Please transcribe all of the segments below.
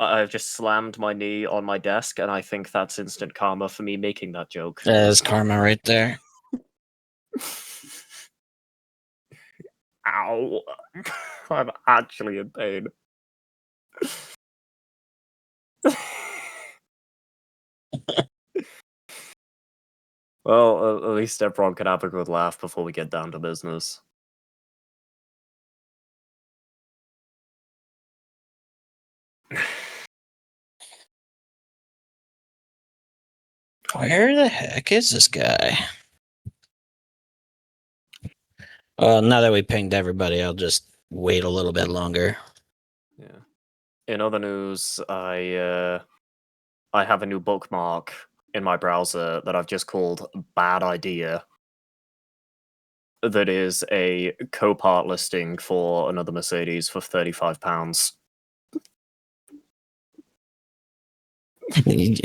I've just slammed my knee on my desk, and I think that's instant karma for me making that joke. There's karma right there. Ow. I'm actually in pain. Well, at least everyone can have a good laugh before we get down to business. Where the heck is this guy? Well, now that we pinged everybody, I'll just wait a little bit longer. Yeah. In other news, I have a new bookmark in my browser that I've just called Bad Idea. That is a Copart listing for another Mercedes for £35.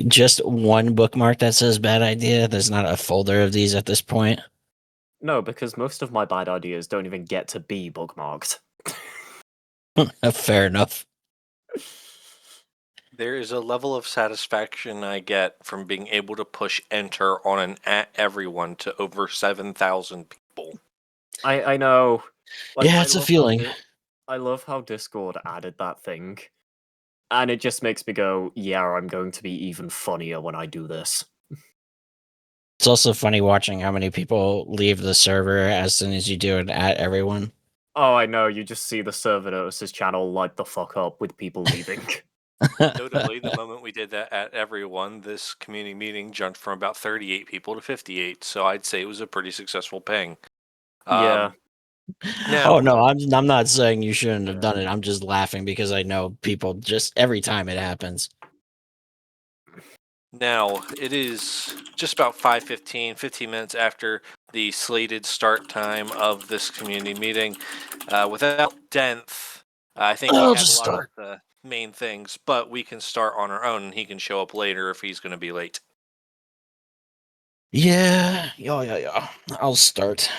Just one bookmark that says bad idea? There's not a folder of these at this point? No, because most of my bad ideas don't even get to be bookmarked. Fair enough. There is a level of satisfaction I get from being able to push enter on an @everyone to over 7,000 people. I know. Like, yeah, it's a feeling. I love how Discord added that thing. And it just makes me go, yeah, I'm going to be even funnier when I do this. It's also funny watching how many people leave the server as soon as you do it @everyone. Oh, I know. You just see the server notices channel light the fuck up with people leaving. Notably, the moment we did that @everyone, this community meeting jumped from about 38 people to 58. So I'd say it was a pretty successful ping. Yeah. Now, oh no, I'm not saying you shouldn't have done it. I'm just laughing because I know people just every time it happens. Now, it is just about 5:15, 15 minutes after the slated start time of this community meeting. Without Denth, I think we have a lot of the main things, but we can start on our own, and he can show up later if he's going to be late. Yeah. I'll start.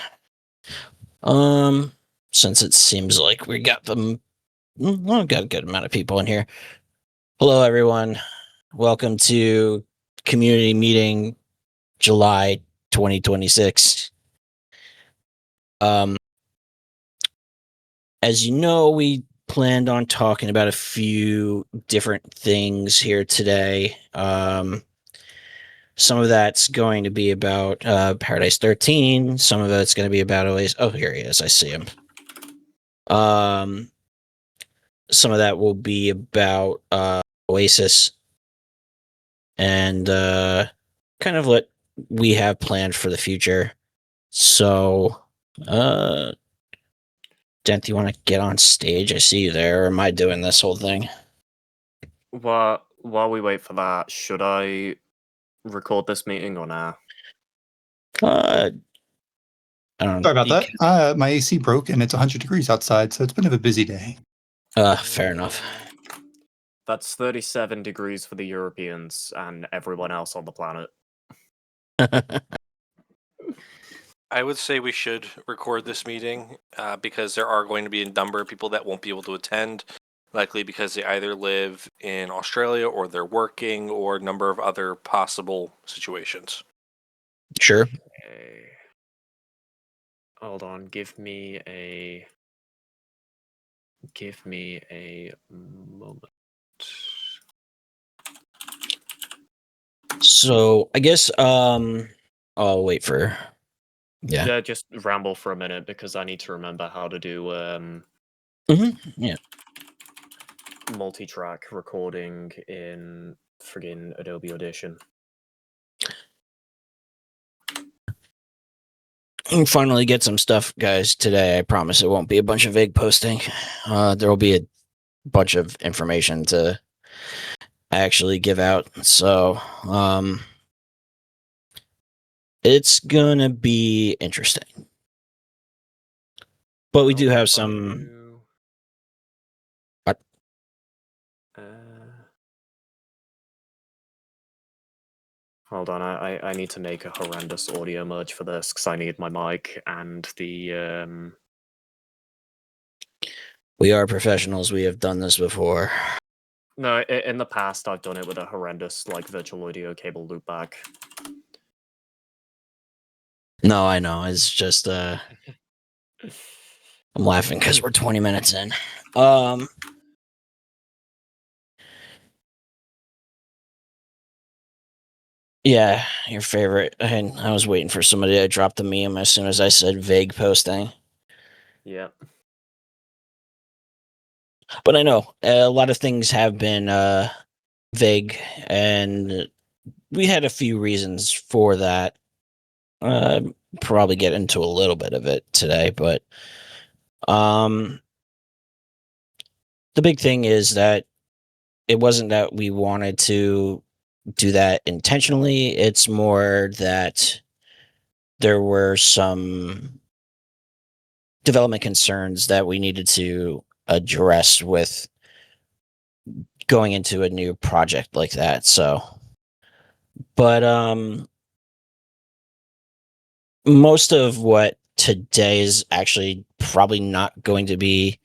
Since it seems like we got them, well, got a good amount of people in here. Hello, everyone. Welcome to community meeting, July 2026. As you know, we planned on talking about a few different things here today. Some of that's going to be about Paradise 13. Some of it's going to be about Oasis. Oh, here he is. I see him. Some of that will be about Oasis and kind of what we have planned for the future. So, Dent, you want to get on stage? I see you there. Or am I doing this whole thing? While we wait for that, should I record this meeting or not? I don't know. Sorry about that. My AC broke and it's 100 degrees outside, so it's been a busy day. Fair enough. That's 37 degrees for the Europeans and everyone else on the planet. I would say we should record this meeting because there are going to be a number of people that won't be able to attend, likely because they either live in Australia or they're working or a number of other possible situations. Sure. Okay. Hold on, give me a moment. So I guess I'll wait for yeah, just ramble for a minute because I need to remember how to do yeah, multi-track recording in friggin' Adobe Audition. We'll finally get some stuff, guys, today. I promise it won't be a bunch of Vagueposting. There will be a bunch of information to actually give out. So, it's gonna be interesting. But we do have some... What? Hold on, I need to make a horrendous audio merge for this because I need my mic and the We are professionals. We have done this before. No, in the past I've done it with a horrendous like virtual audio cable loopback. No, I know. It's just I'm laughing because we're 20 minutes in. Yeah, your favorite. I was waiting for somebody to drop the meme as soon as I said Vagueposting. Yeah. But I know a lot of things have been vague, and we had a few reasons for that. Probably get into a little bit of it today, but the big thing is that it wasn't that we wanted to do that intentionally. It's more that there were some development concerns that we needed to address with going into a new project like that. So, but most of what today is actually probably not going to be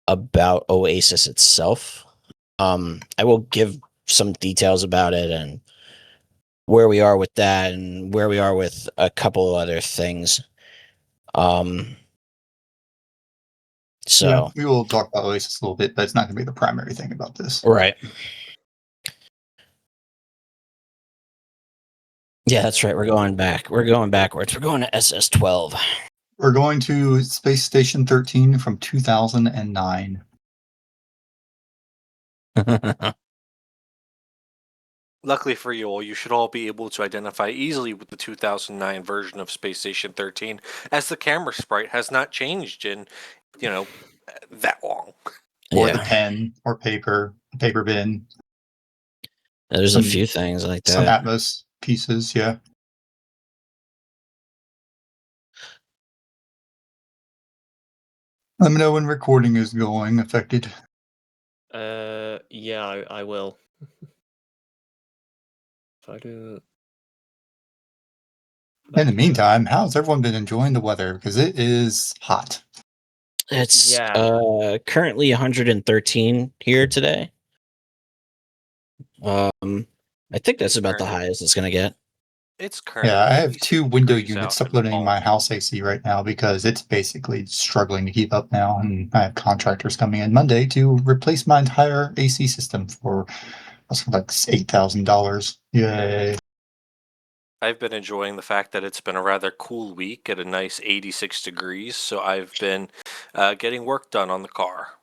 about Oasis itself. I will give some details about it and where we are with that and where we are with a couple of other things. So Yeah, we will talk about Oasis a little bit, but it's not going to be the primary thing about this. right. Yeah, that's right. We're going back. We're going backwards. We're going to SS12. We're going to Space Station 13 from 2009. Luckily for you all, you should all be able to identify easily with the 2009 version of Space Station 13, as the camera sprite has not changed in, that long. Or Yeah. the pen, or paper bin. There's Some- a few things like Some that. Atmos pieces, yeah. Let me know when recording is going affected. Yeah, I will. If I do. In the meantime, how's everyone been enjoying the weather? Because it is hot. It's Yeah. Currently 113 here today. I think that's about the highest it's gonna get. It's currently. Yeah, I have 2 window degrees units out in supplementing my Pollard. house AC right now because it's basically struggling to keep up now. And I have contractors coming in Monday to replace my entire AC system for like $8,000. Yay. I've been enjoying the fact that it's been a rather cool week at a nice 86 degrees, so I've been getting work done on the car.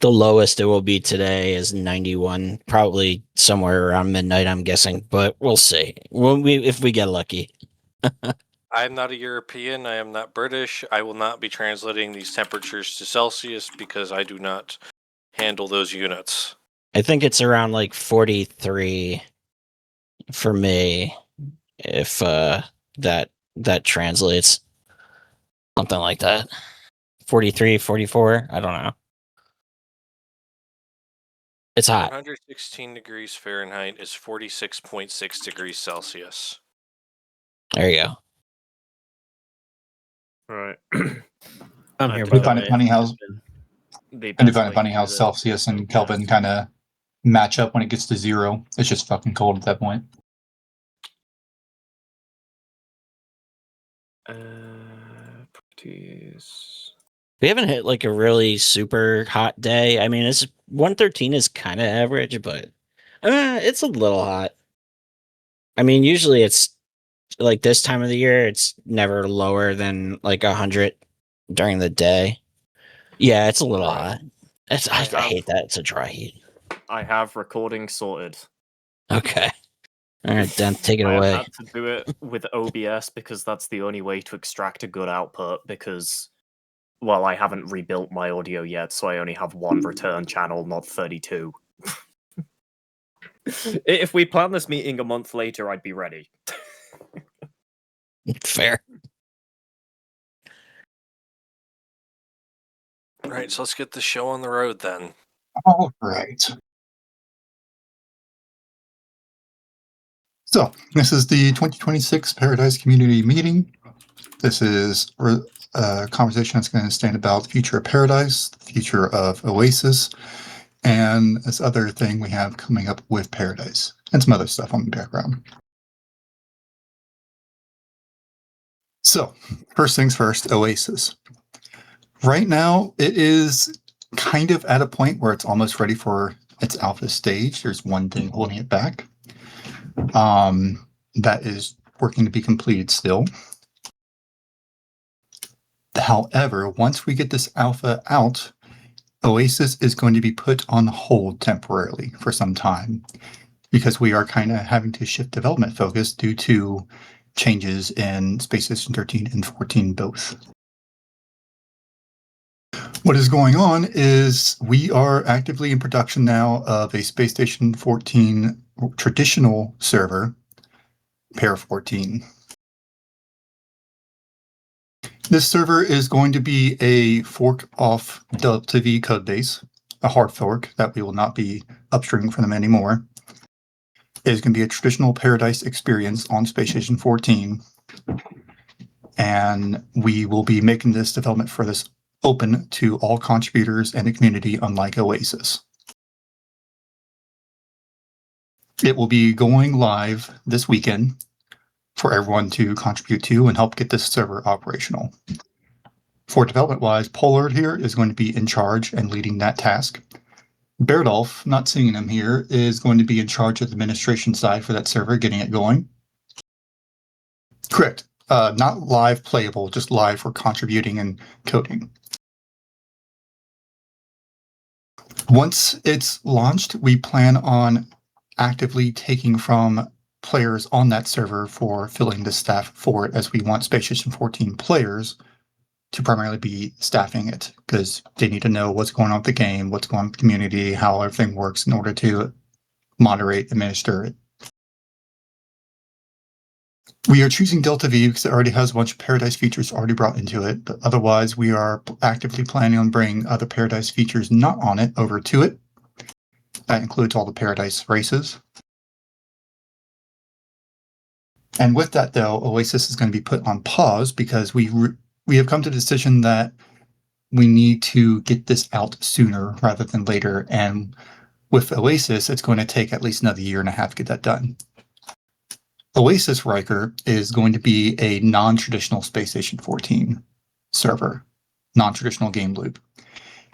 The lowest it will be today is 91, probably somewhere around midnight, I'm guessing, but we'll see. If we get lucky. I am not a European. I am not British. I will not be translating these temperatures to Celsius because I do not handle those units. I think it's around like 43 for me, if that translates. Something like that. 43, 44, I don't know. It's hot. 116 degrees Fahrenheit is 46.6 degrees Celsius. There you go. Right. I'm I here, do by the find way. it funny how The I do best find it way funny to how do this Celsius and is Kelvin just- kind of match up when it gets to 0. It's just fucking cold at that point. Properties. We haven't hit like a really super hot day. I mean, it's 113 is kind of average, but it's a little hot. I mean, usually it's like this time of the year, it's never lower than like 100 during the day. Yeah, it's a little hot. I hate that. It's a dry heat. I have recording sorted. Okay. All right, Dan, take it I have away. had to do it with OBS because that's the only way to extract a good output because, well, I haven't rebuilt my audio yet, so I only have one return channel, not 32. If we planned this meeting a month later, I'd be ready. Fair. All right, so let's get the show on the road then. All right. So, this is the 2026 Paradise Community Meeting. This is a conversation that's going to stand about the future of Paradise, the future of Oasis, and this other thing we have coming up with Paradise, and some other stuff on the background. So, first things first, Oasis. Right now, it is kind of at a point where it's almost ready for its alpha stage. There's one thing holding it back. That is working to be completed still. However, once we get this alpha out, Oasis is going to be put on hold temporarily for some time because we are kind of having to shift development focus due to changes in SpaceStation 13 and 14 both. What is going on is we are actively in production now of a SpaceStation 14 traditional server, Pair 14. This server is going to be a fork off deltavs codebase, a hard fork that we will not be upstreaming from them anymore. It is going to be a traditional Paradise experience on SpaceStation 14. And we will be making this development for this open to all contributors and the community, unlike Oasis. It will be going live this weekend for everyone to contribute to and help get this server operational. For development-wise, Pollard here is going to be in charge and leading that task. Bairdolf, not seeing him here, is going to be in charge of the administration side for that server, getting it going. Correct. Not live playable, just live for contributing and coding. Once it's launched, we plan on actively taking from players on that server for filling the staff for it, as we want SpaceStation 14 players to primarily be staffing it, because they need to know what's going on with the game, what's going on with the community, how everything works in order to moderate, administer it. We are choosing deltavs because it already has a bunch of Paradise features already brought into it, but otherwise we are actively planning on bringing other Paradise features not on it over to it. That includes all the Paradise races. And with that, though, Oasis is going to be put on pause because we have come to the decision that we need to get this out sooner rather than later. And with Oasis, it's going to take at least another year and a half to get that done. Oasis Riker is going to be a non-traditional SpaceStation 14 server, non-traditional game loop.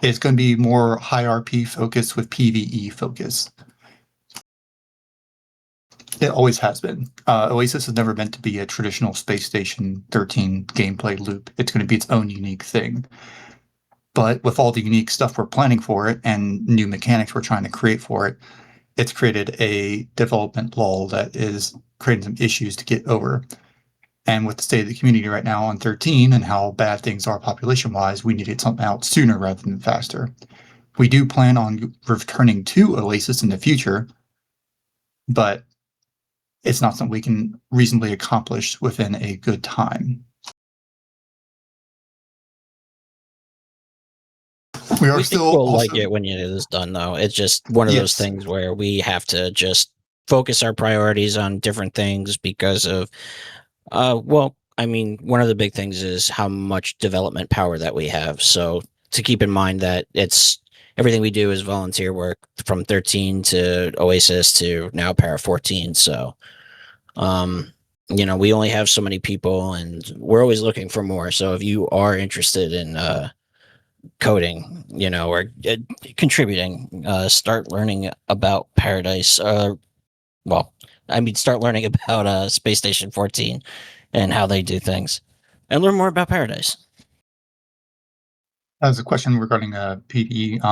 It's going to be more high RP focused with PvE focus. It always has been. Oasis has never meant to be a traditional SpaceStation 13 gameplay loop. It's going to be its own unique thing. But with all the unique stuff we're planning for it and new mechanics we're trying to create for it, it's created a development lull that is creating some issues to get over. And with the state of the community right now on 13 and how bad things are population-wise, we need to get something out sooner rather than faster. We do plan on returning to Oasis in the future, but it's not something we can reasonably accomplish within a good time. We still will like it when it is done, though. It's just one of those things where we have to just focus our priorities on different things because of, well, I mean, one of the big things is how much development power that we have. So to keep in mind that it's everything we do is volunteer work from 13 to Oasis to now Para 14. So, you know, we only have so many people and we're always looking for more. So if you are interested in, coding, you know, or contributing, start learning about Paradise. Well, I mean, start learning about SpaceStation 14 and how they do things, and learn more about Paradise. As a question regarding PvE,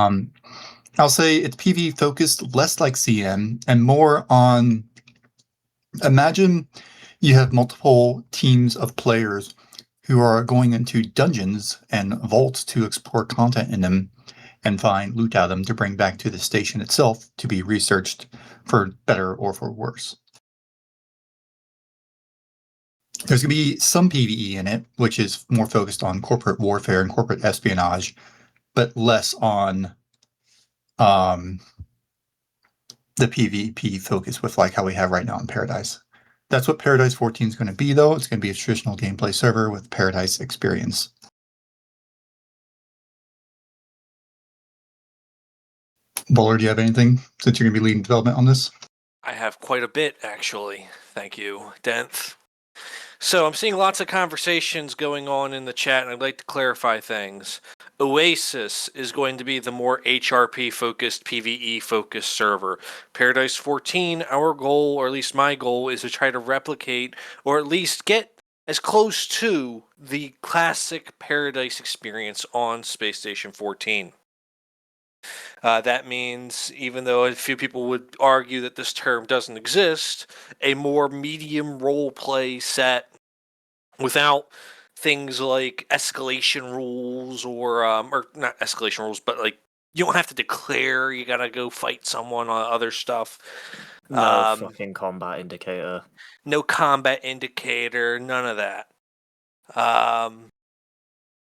I'll say it's PvE focused, less like CM, and more on. Imagine you have multiple teams of players who are going into dungeons and vaults to explore content in them and find loot out of them to bring back to the station itself to be researched for better or for worse. There's going to be some PvE in it, which is more focused on corporate warfare and corporate espionage, but less on the PvP focus with like how we have right now in Paradise. That's what Paradise 14 is going to be, though. It's going to be a traditional gameplay server with Paradise experience. Pollard, do you have anything since you're going to be leading development on this? I have quite a bit, actually. Thank you, Denth. So I'm seeing lots of conversations going on in the chat, and I'd like to clarify things. Oasis is going to be the more HRP-focused, PvE-focused server. Paradise 14, our goal, or at least my goal, is to try to replicate, or at least get as close to the classic Paradise experience on Space Station 14. That means, even though a few people would argue that this term doesn't exist, a more medium role play set without things like escalation rules or not escalation rules, but like you don't have to declare you gotta go fight someone on other stuff. No fucking combat indicator. No combat indicator, none of that.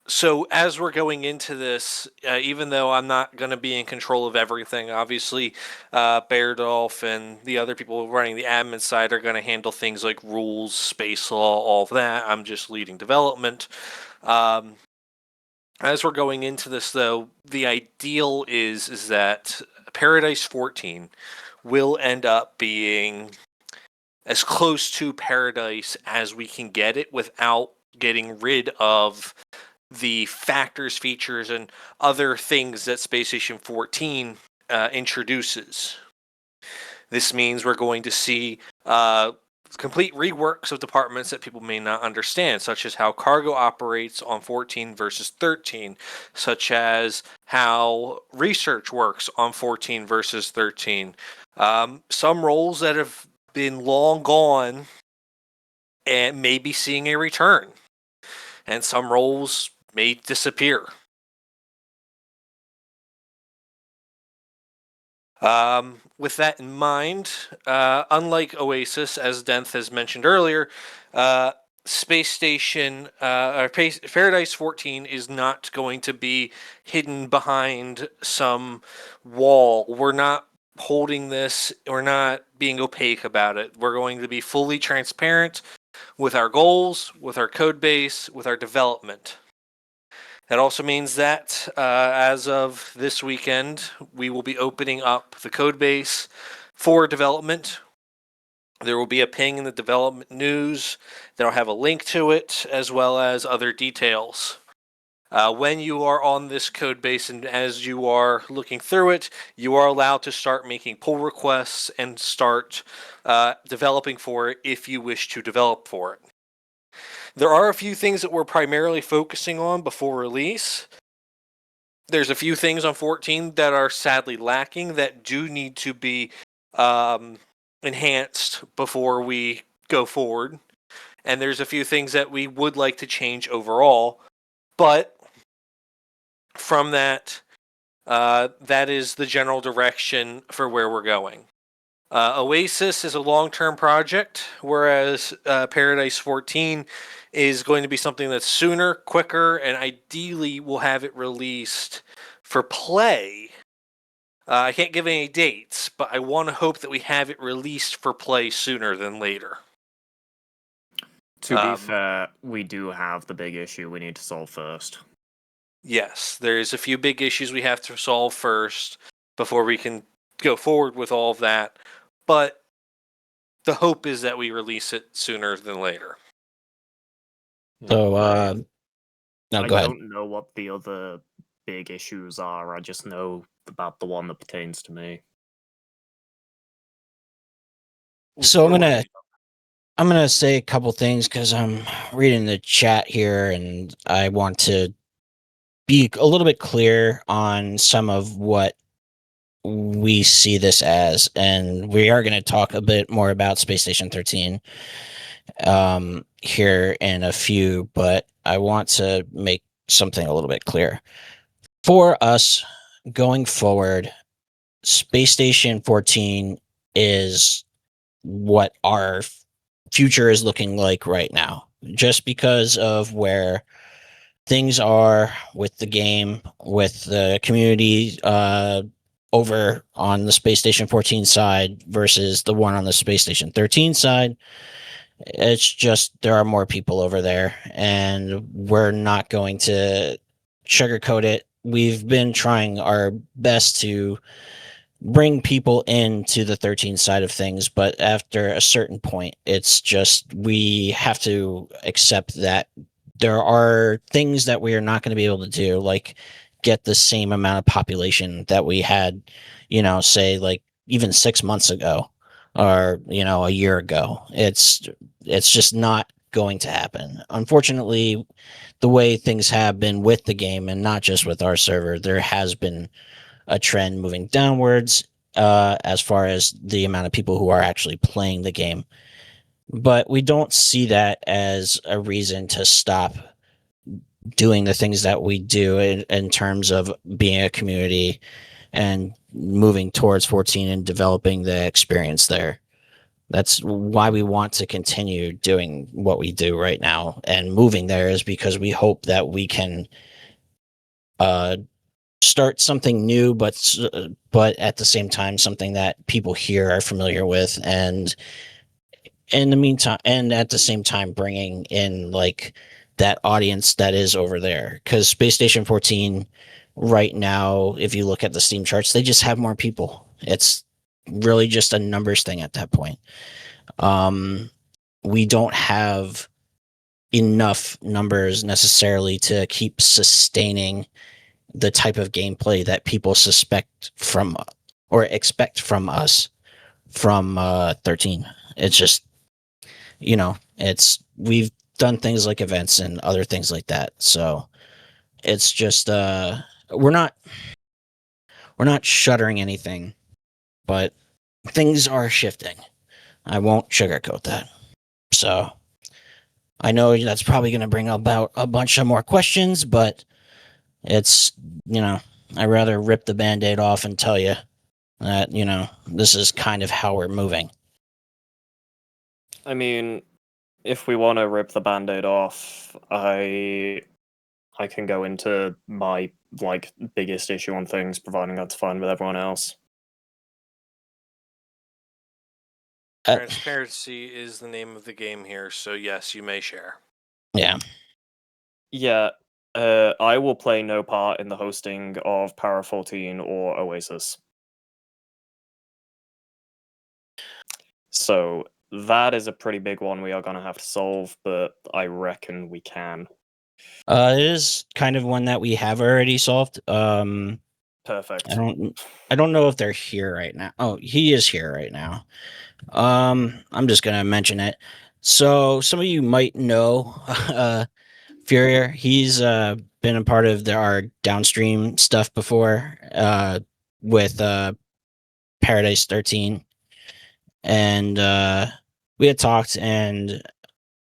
So as we're going into this, even though I'm not going to be in control of everything, obviously Beardolf and the other people running the admin side are going to handle things like rules, space law, all of that. I'm just leading development. As we're going into this, though, the ideal is that Paradise 14 will end up being as close to Paradise as we can get it without getting rid of the factors, features, and other things that Space Station 14 introduces. This means we're going to see complete reworks of departments that people may not understand, such as how cargo operates on 14 versus 13, such as how research works on 14 versus 13. Some roles that have been long gone and may be seeing a return, and some roles may disappear. With that in mind, unlike Oasis, as Denth has mentioned earlier, Space Station, Paradise 14 is not going to be hidden behind some wall. We're not holding this, we're not being opaque about it. We're going to be fully transparent with our goals, with our code base, with our development. That also means that as of this weekend, we will be opening up the code base for development. There will be a ping in the development news that'll have a link to it, as well as other details. When you are on this code base and as you are looking through it, you are allowed to start making pull requests and start developing for it if you wish to develop for it. There are a few things that we're primarily focusing on before release. There's a few things on 14 that are sadly lacking that do need to be enhanced before we go forward. And there's a few things that we would like to change overall. But from that, that is the general direction for where we're going. Oasis is a long-term project, whereas Paradise 14 is going to be something that's sooner, quicker, and ideally we'll have it released for play. I can't give any dates, but I want to hope that we have it released for play sooner than later. To be fair, we do have the big issue we need to solve first. Yes, there's a few big issues we have to solve first before we can go forward with all of that. But the hope is that we release it sooner than later. So, no, I go ahead. don't know what the other big issues are. I just know about the one that pertains to me. So I'm gonna say a couple things because I'm reading the chat here, and I want to be a little bit clear on some of what we see this as, and we are going to talk a bit more about Space Station 13 here in a few, but I want to make something a little bit clear. For us going forward, Space Station 14 is what our future is looking like right now, just because of where things are with the game, with the community over on the Space Station 14 side versus the one on the Space Station 13 side. It's just there are more people over there, and we're not going to sugarcoat it. We've been trying our best to bring people into the 13 side of things, but after a certain point, it's just we have to accept that there are things that we are not going to be able to do, like get the same amount of population that we had, say like even 6 months ago or, a year ago. It's just not going to happen. Unfortunately, the way things have been with the game, and not just with our server, there has been a trend moving downwards as far as the amount of people who are actually playing the game. But we don't see that as a reason to stop doing the things that we do in terms of being a community and moving towards 14 and developing the experience there. That's why we want to continue doing what we do right now, and moving there is because we hope that we can start something new, but at the same time something that people here are familiar with, and in the meantime, and at the same time bringing in like that audience that is over there, because Space Station 14 right now, if you look at the Steam charts, they just have more people. It's really just a numbers thing at that point. We don't have enough numbers necessarily to keep sustaining the type of gameplay that people suspect from or expect from us from 13. It's just, we've done things like events and other things like that. So it's just we're not shuttering anything, but things are shifting. I won't sugarcoat that. So I know that's probably going to bring about a bunch of more questions, but it's, I'd rather rip the Band-Aid off and tell you that, this is kind of how we're moving. I mean, if we want to rip the Band-Aid off, I can go into my, biggest issue on things, providing that's fine with everyone else. Transparency is the name of the game here, so yes, you may share. Yeah. Yeah, I will play no part in the hosting of Para 14 or Oasis. So that is a pretty big one we are going to have to solve, but I reckon we can. It is kind of one that we have already solved. Perfect. I don't know if they're here right now. Oh, he is here right now. I'm just gonna mention it. So some of you might know Furior. He's been a part of our downstream stuff before with Paradise 13, and we had talked, and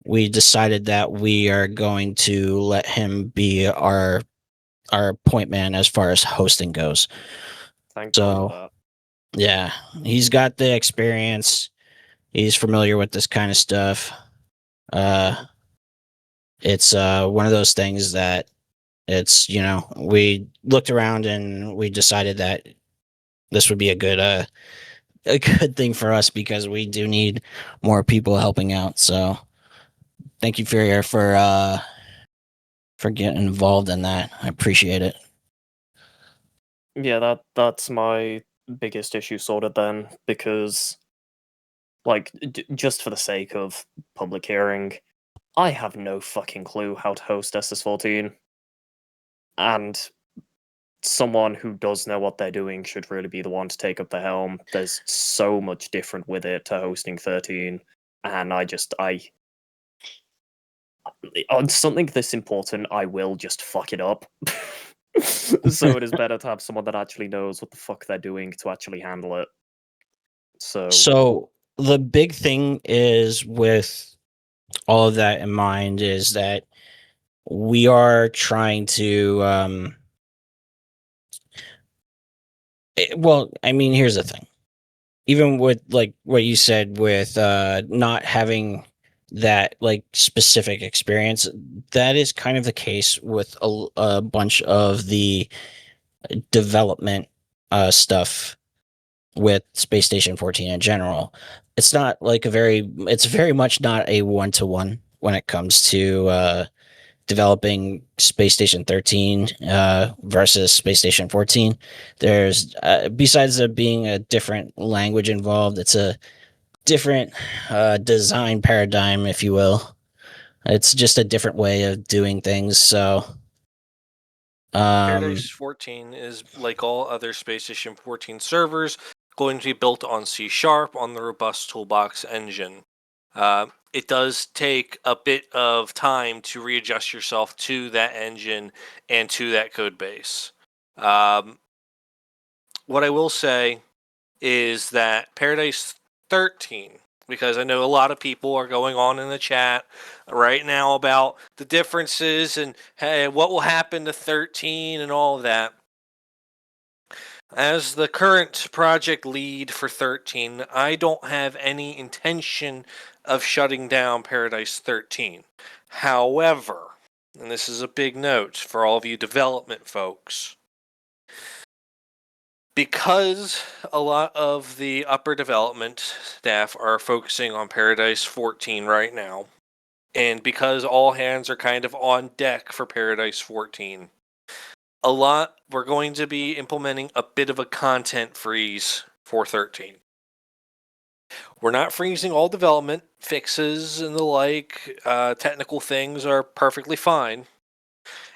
we decided that we are going to let him be our point man as far as hosting goes. Thank God for that. Yeah, he's got the experience. He's familiar with this kind of stuff. It's one of those things that it's, we looked around and we decided that this would be a good thing for us, because we do need more people helping out. So thank you, Furior, for getting involved in that. I appreciate it. Yeah, that's my biggest issue sorted then, because, just for the sake of public hearing, I have no fucking clue how to host SS14. And someone who does know what they're doing should really be the one to take up the helm. There's so much different with it to hosting 13, and on something this important, I will just fuck it up. So it is better to have someone that actually knows what the fuck they're doing to actually handle it. So the big thing is, with all of that in mind, is that we are trying to well, I mean, here's the thing. Even with like what you said with not having that specific experience, that is kind of the case with a bunch of the development stuff with Space Station 14 in general. It's not it's very much not a one-to-one when it comes to developing Space Station 13 versus Space Station 14. There's besides there being a different language involved, it's a different design paradigm, if you will. It's just a different way of doing things. So Paradise 14 is, like all other Space Station 14 servers, going to be built on C# on the robust toolbox engine. It does take a bit of time to readjust yourself to that engine and to that code base. What I will say is that Paradise 13, because I know a lot of people are going on in the chat right now about the differences and hey, what will happen to 13 and all of that. As the current project lead for 13, I don't have any intention of shutting down Paradise 13. However, and this is a big note for all of you development folks, because a lot of the upper development staff are focusing on Paradise 14 right now, and because all hands are kind of on deck for Paradise 14, we're going to be implementing a bit of a content freeze for 13. We're not freezing all development. Fixes and the like, technical things are perfectly fine.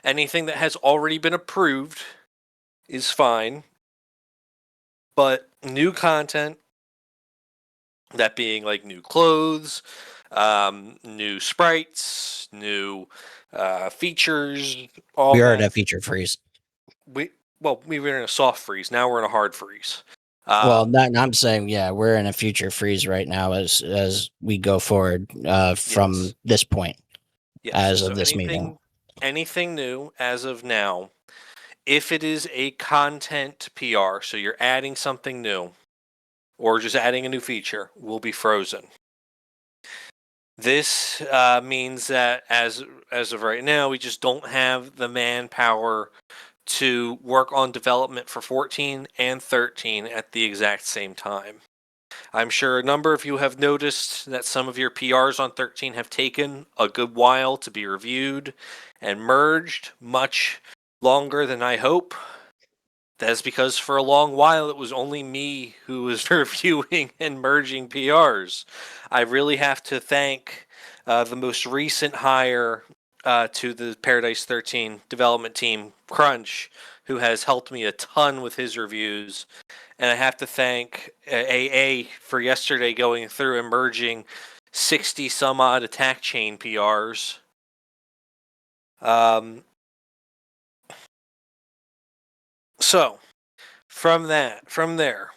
Anything that has already been approved is fine. But new content, that being like new clothes, new sprites, new features, all we are that. at a feature freeze. We were in a soft freeze. Now we're in a hard freeze. I'm saying, yeah, we're in a future freeze right now as we go forward from this point. Yes. As of this meeting. Anything new as of now, if it is a content PR, so you're adding something new, or just adding a new feature, will be frozen. This means that as of right now, we just don't have the manpower to work on development for 14 and 13 at the exact same time. I'm sure a number of you have noticed that some of your PRs on 13 have taken a good while to be reviewed and merged, much longer than I hope. That's because for a long while it was only me who was reviewing and merging PRs. I really have to thank the most recent hire to the Paradise 13 development team, Crunch, who has helped me a ton with his reviews. And I have to thank AA for yesterday going through and merging 60 some odd attack chain PRs. So, from there,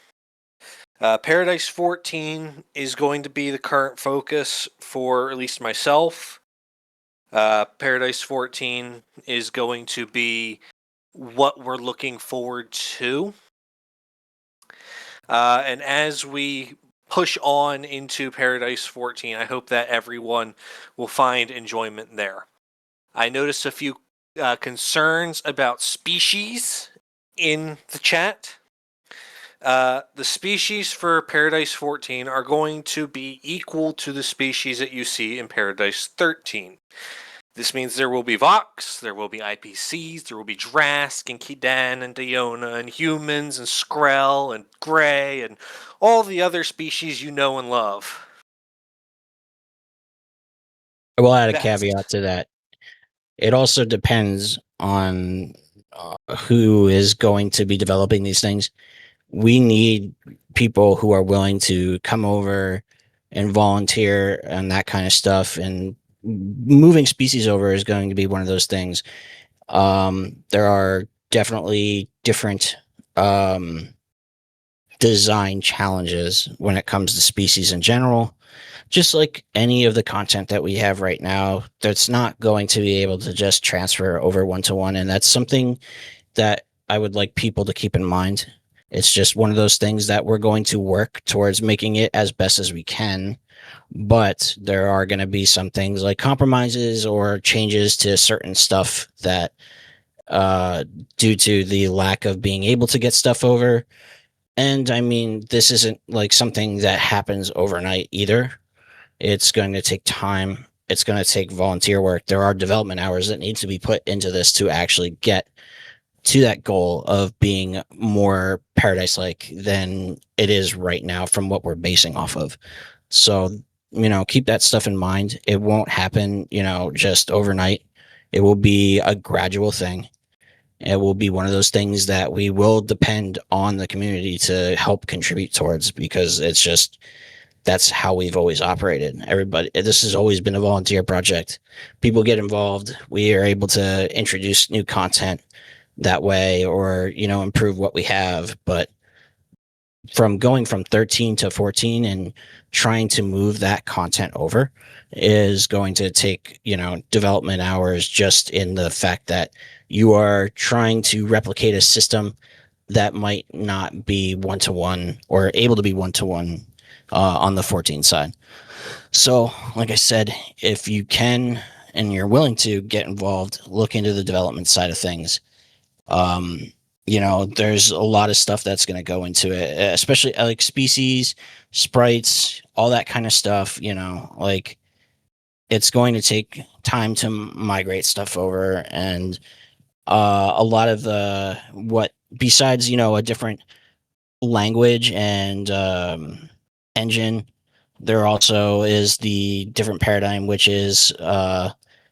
Paradise 14 is going to be the current focus for at least myself. Paradise 14 is going to be what we're looking forward to. And as we push on into Paradise 14, I hope that everyone will find enjoyment there. I noticed a few concerns about species in the chat. The species for Paradise 14 are going to be equal to the species that you see in Paradise 13. This means there will be Vox, there will be IPCs, there will be Drask and Kidan and Diona and humans and Skrell and Grey and all the other species you know and love. I will add a caveat to that. It also depends on who is going to be developing these things. We need people who are willing to come over and volunteer and that kind of stuff, and moving species over is going to be one of those things. There are definitely different design challenges when it comes to species in general. Just like any of the content that we have right now, that's not going to be able to just transfer over one-to-one, and that's something that I would like people to keep in mind. It's just one of those things that we're going to work towards making it as best as we can. But there are going to be some things like compromises or changes to certain stuff that due to the lack of being able to get stuff over. And I mean, this isn't like something that happens overnight either. It's going to take time. it's going to take volunteer work. There are development hours that need to be put into this to actually get to that goal of being more Paradise-like than it is right now from what we're basing off of. So, keep that stuff in mind. It won't happen, just overnight. It will be a gradual thing. It will be one of those things that we will depend on the community to help contribute towards, because that's how we've always operated. This has always been a volunteer project. People get involved. We are able to introduce new content that way, or, improve what we have. But from going from 13 to 14 and trying to move that content over is going to take, development hours, just in the fact that you are trying to replicate a system that might not be one-to-one or able to be one-to-one on the 14 side. So, like I said, if you can and you're willing to get involved, look into the development side of things. There's a lot of stuff that's going to go into it, especially like species, sprites, all that kind of stuff. It's going to take time to migrate stuff over, and a lot of besides, a different language and engine, there also is the different paradigm, which is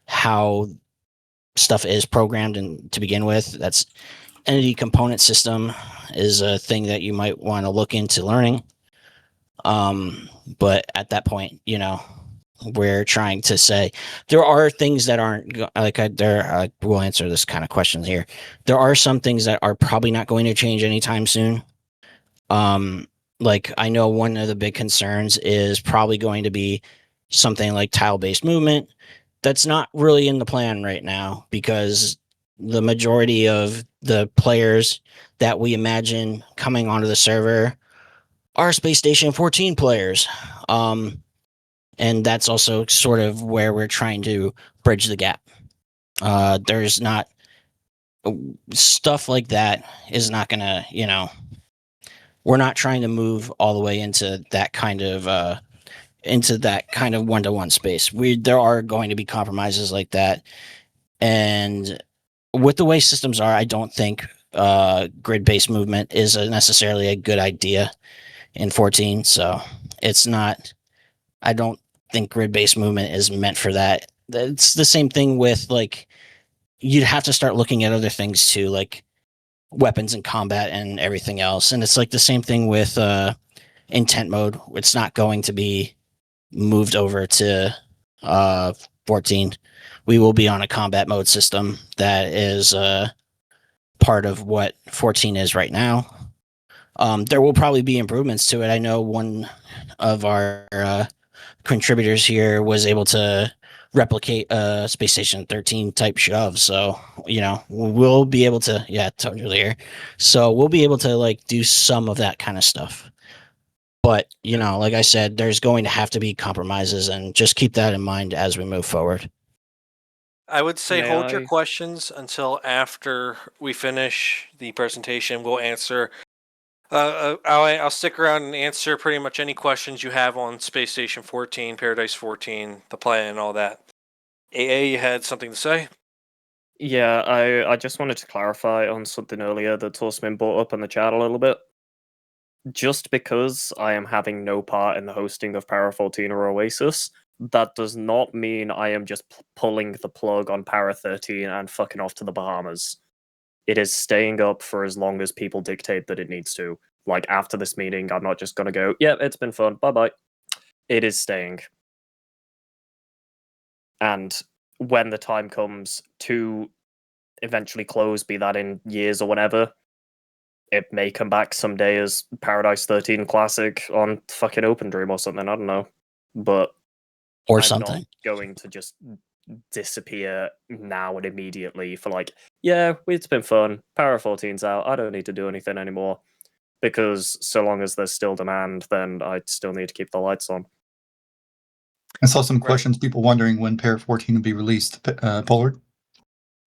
how stuff is programmed and to begin with. That's entity component system is a thing that you might want to look into learning. But at that point, we're trying to say there are things that aren't we'll answer this kind of questions here. There are some things that are probably not going to change anytime soon. I know one of the big concerns is probably going to be something like tile-based movement. That's not really in the plan right now, because the majority of the players that we imagine coming onto the server are Space Station 14 players. And that's also sort of where we're trying to bridge the gap. There's not stuff like that is not going to, we're not trying to move all the way into that kind of one-to-one space. There are going to be compromises like that. And with the way systems are, I don't think grid-based movement is necessarily a good idea in 14. So it's not, I don't think grid-based movement is meant for that. It's the same thing with, you'd have to start looking at other things too, like weapons and combat and everything else. And it's like the same thing with intent mode. It's not going to be moved over to 14. We will be on a combat mode system that is part of what 14 is right now. There will probably be improvements to it. I know one of our contributors here was able to replicate a Space Station 13 type shove. So, we'll be able to, totally here. So we'll be able to do some of that kind of stuff. But, like I said, there's going to have to be compromises, and just keep that in mind as we move forward. I would say hold your questions until after we finish the presentation. We'll answer. I'll stick around and answer pretty much any questions you have on Space Station 14, Paradise 14, the plan, and all that. AA, you had something to say? Yeah, I just wanted to clarify on something earlier that Torsman brought up in the chat a little bit. Just because I am having no part in the hosting of Para 14 or Oasis, that does not mean I am just pulling the plug on Para 13 and fucking off to the Bahamas. It is staying up for as long as people dictate that it needs to. After this meeting, I'm not just gonna go, yeah, it's been fun, bye-bye. It is staying. And when the time comes to eventually close, be that in years or whatever, it may come back someday as Paradise 13 Classic on fucking Open Dream or something, I don't know. But or I'm something. not going to just disappear now and immediately for yeah, it's been fun, Para 14's out, I don't need to do anything anymore. Because so long as there's still demand, then I still need to keep the lights on. I saw some questions, people wondering when Para 14 will be released. Pollard?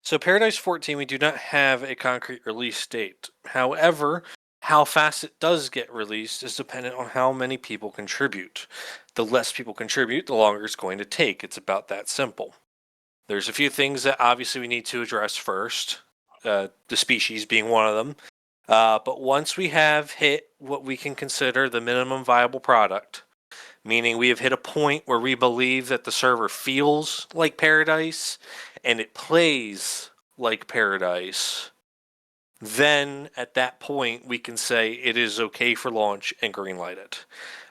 So Paradise 14, we do not have a concrete release date. However, How fast it does get released is dependent on how many people contribute. The less people contribute, the longer it's going to take. It's about that simple. There's a few things that obviously we need to address first, the species being one of them. But once we have hit what we can consider the minimum viable product, meaning we have hit a point where we believe that the server feels like Paradise and it plays like Paradise, then at that point we can say it is okay for launch and greenlight it.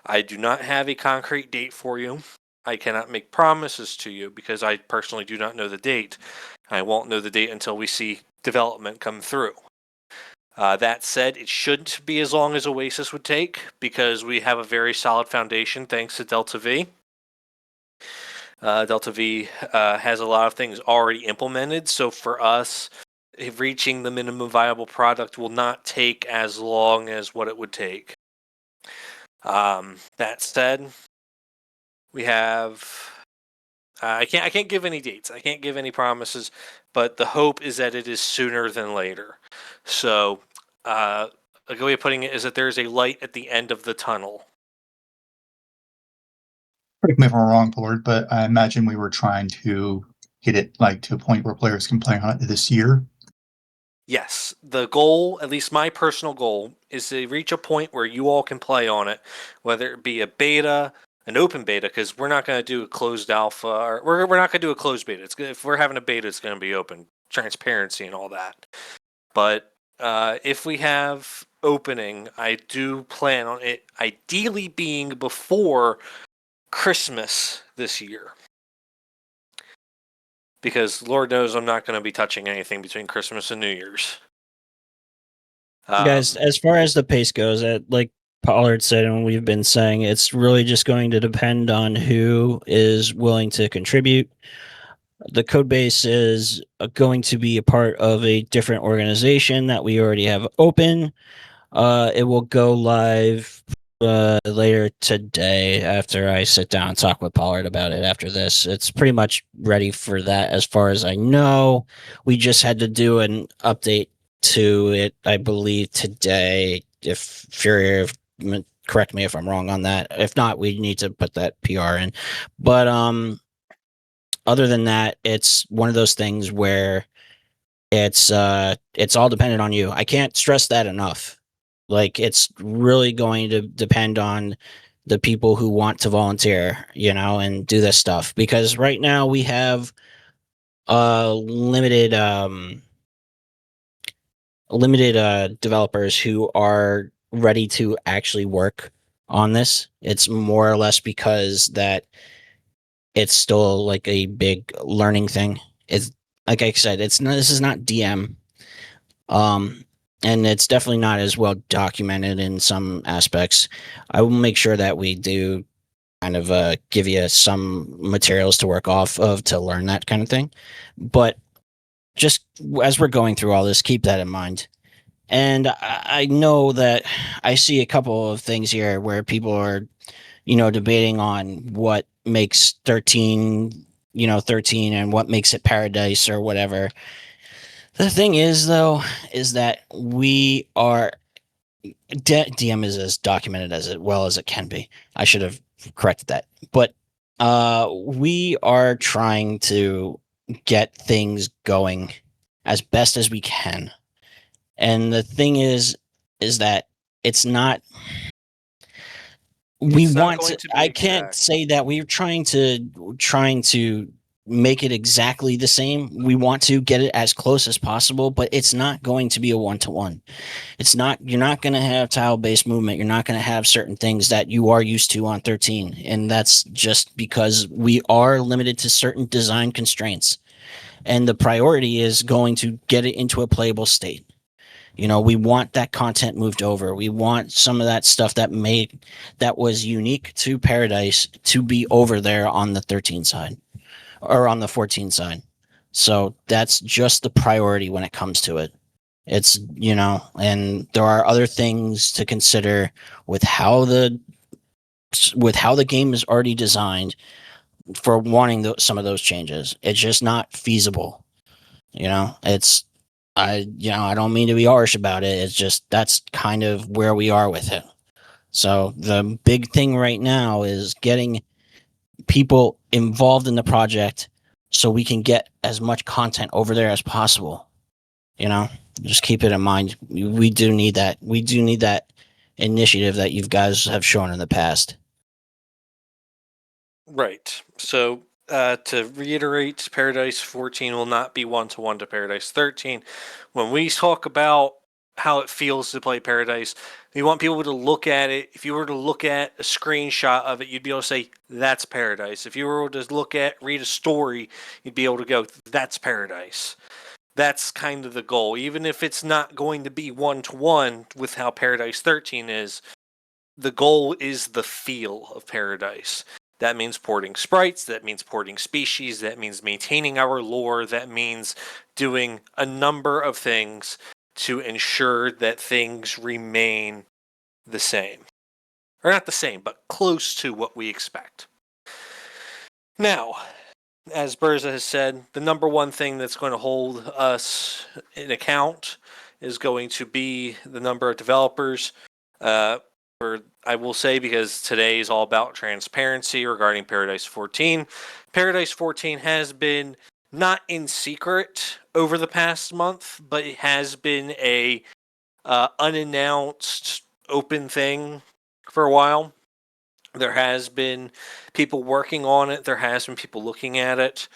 I do not have a concrete date for you. I cannot make promises to you because I personally do not know the date. I won't know the date until we see development come through. That said, it shouldn't be as long as Oasis would take because we have a very solid foundation thanks to deltav. deltav has a lot of things already implemented, so for us, reaching the minimum viable product will not take as long as what it would take. That said, we have... I can't give any dates. I can't give any promises, but the hope is that it is sooner than later. So, a good way of putting it is that there is a light at the end of the tunnel. Correct me if I'm wrong, Pollard, but I imagine we were trying to get it like to a point where players can play on it this year. Yes, the goal, at least my personal goal, is to reach a point where you all can play on it, whether it be a beta, an open beta, because we're not going to do a closed alpha, or we're not going to do a closed beta. If we're having a beta, it's going to be open, transparency and all that. But if we have opening, I do plan on it ideally being before Christmas this year. Because Lord knows I'm not going to be touching anything between Christmas and New Year's. Guys, as far as the pace goes, like Pollard said, and we've been saying, it's really just going to depend on who is willing to contribute. The code base is going to be a part of a different organization that we already have open. It will go live later today after I sit down and talk with Pollard about it after this. It's pretty much ready for that as far as I know. We just had to do an update to it, I believe, today. If Furior, correct me if I'm wrong on that. If not, we need to put that PR in. But other than that, it's one of those things where it's all dependent on you. I can't stress that enough. Like, it's really going to depend on the people who want to volunteer, and do this stuff. Because right now we have limited developers who are ready to actually work on this. It's more or less because that it's still like a big learning thing. It's like I said, this is not DM. And it's definitely not as well documented in some aspects. I will make sure that we do kind of give you some materials to work off of to learn that kind of thing. But just as we're going through all this, keep that in mind. And I know that I see a couple of things here where people are, debating on what makes 13, 13 and what makes it Paradise or whatever. The thing is, though, is that we are... DM is as documented as well as it can be. I should have corrected that. But we are trying to get things going as best as we can. And the thing is that it's not... I can't say that we're trying to make it exactly the same. We want to get it as close as possible, but it's not going to be a one-to-one. You're not going to have tile-based movement. You're not going to have certain things that you are used to on 13. And that's just because we are limited to certain design constraints. And the priority is going to get it into a playable state. We want that content moved over. We want some of that stuff that was unique to Paradise to be over there on the 13 side. Or on the 14 side. So that's just the priority when it comes to it. It's, and there are other things to consider with how the game is already designed for wanting some of those changes. It's just not feasible. It's I don't mean to be harsh about it. It's just that's kind of where we are with it. So the big thing right now is getting people involved in the project so we can get as much content over there as possible. Just keep it in mind. We do need that. We do need that initiative that you guys have shown in the past. Right. So to reiterate, Paradise 14 will not be one-to-one to Paradise 13. When we talk about how it feels to play Paradise, we want people to look at it. If you were to look at a screenshot of it, you'd be able to say, that's Paradise. If you were to read a story, you'd be able to go, that's Paradise. That's kind of the goal. Even if it's not going to be one-to-one with how Paradise 13 is, the goal is the feel of Paradise. That means porting sprites, that means porting species, that means maintaining our lore, that means doing a number of things to ensure that things remain the same. Or not the same, but close to what we expect. Now, as Berza has said, the number one thing that's going to hold us in account is going to be the number of developers. I will say, because today is all about transparency regarding Paradise 14. Paradise 14 has been not in secret over the past month, but it has been a unannounced open thing for a while. There has been people working on it. There has been people looking at it.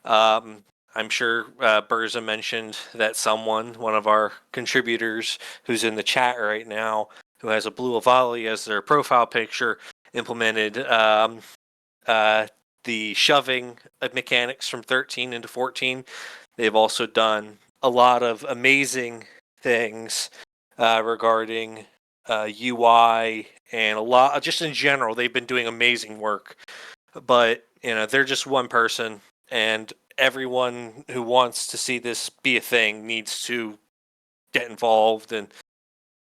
I'm sure Berza mentioned that one of our contributors who's in the chat right now, who has a blue Avali as their profile picture, implemented the shoving of mechanics from 13 into 14. They've also done a lot of amazing things regarding UI and a lot, just in general, they've been doing amazing work. But, they're just one person, and everyone who wants to see this be a thing needs to get involved. And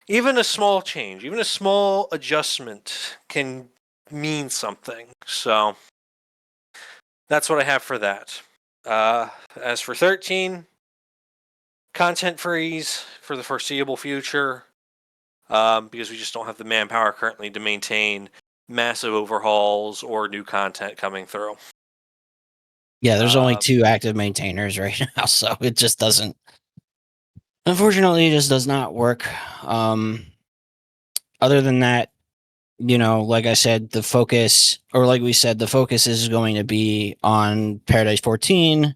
even a small change, even a small adjustment can mean something. So that's what I have for that. As for 13, content freeze for the foreseeable future, because we just don't have the manpower currently to maintain massive overhauls or new content coming through. Yeah, there's only 2 active maintainers right now, so it just doesn't. Unfortunately, it just does not work. Other than that, like I said, the focus is going to be on Paradise 14.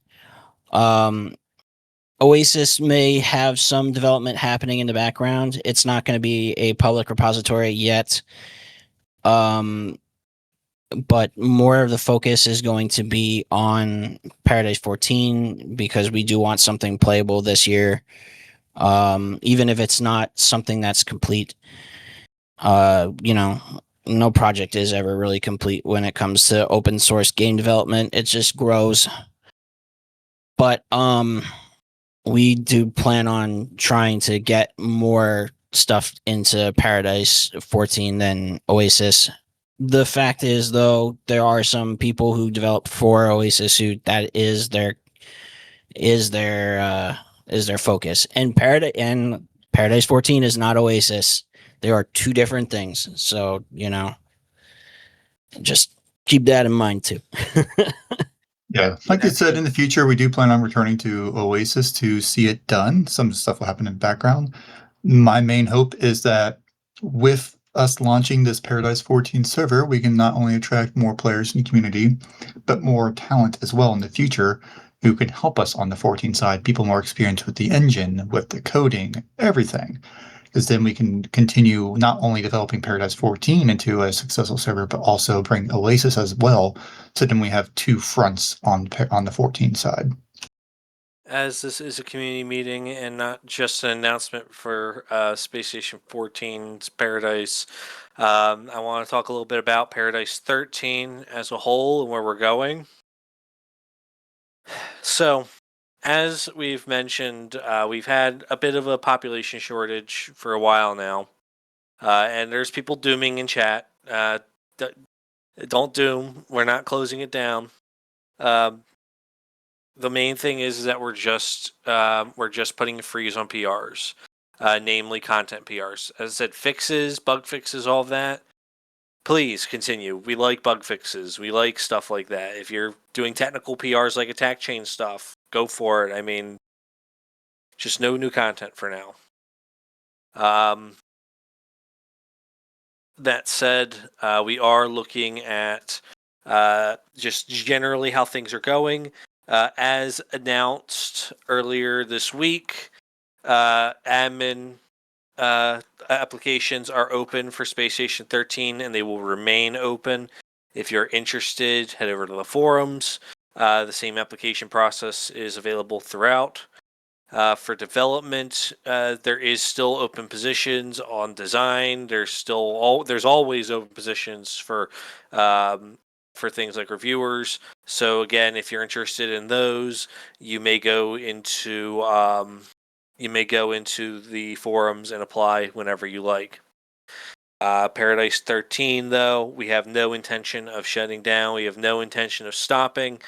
Oasis may have some development happening in the background. It's not going to be a public repository yet. But more of the focus is going to be on Paradise 14 because we do want something playable this year. Even if it's not something that's complete. No project is ever really complete when it comes to open source game development. It just grows. But we do plan on trying to get more stuff into Paradise 14 than Oasis. The fact is, though, there are some people who develop for Oasis who that is their focus. And Paradise 14 is not Oasis. They are 2 different things. So, just keep that in mind too. Yeah, like I said, in the future, we do plan on returning to Oasis to see it done. Some stuff will happen in the background. My main hope is that with us launching this Paradise 14 server, we can not only attract more players in the community, but more talent as well in the future who can help us on the 14 side, people more experienced with the engine, with the coding, everything. Because then we can continue not only developing Paradise 14 into a successful server, but also bring Oasis as well. So then we have 2 fronts on the 14 side. As this is a community meeting and not just an announcement for Space Station 14's Paradise, I want to talk a little bit about Paradise 13 as a whole and where we're going. So, as we've mentioned, we've had a bit of a population shortage for a while now. And there's people dooming in chat. Don't doom. We're not closing it down. the main thing is that we're just putting a freeze on PRs, namely content PRs. As I said, fixes, bug fixes, all of that. Please continue. We like bug fixes. We like stuff like that. If you're doing technical PRs like attack chain stuff, go for it. I mean, just no new content for now. That said, we are looking at just generally how things are going. As announced earlier this week, admin applications are open for Space Station 13, and they will remain open. If you're interested, head over to the forums. The same application process is available throughout. For development, there is still open positions on design. There's always open positions for things like reviewers. So again, if you're interested in those, you may go into the forums and apply whenever you like. Paradise 13, though, we have no intention of shutting down. We have no intention of stopping.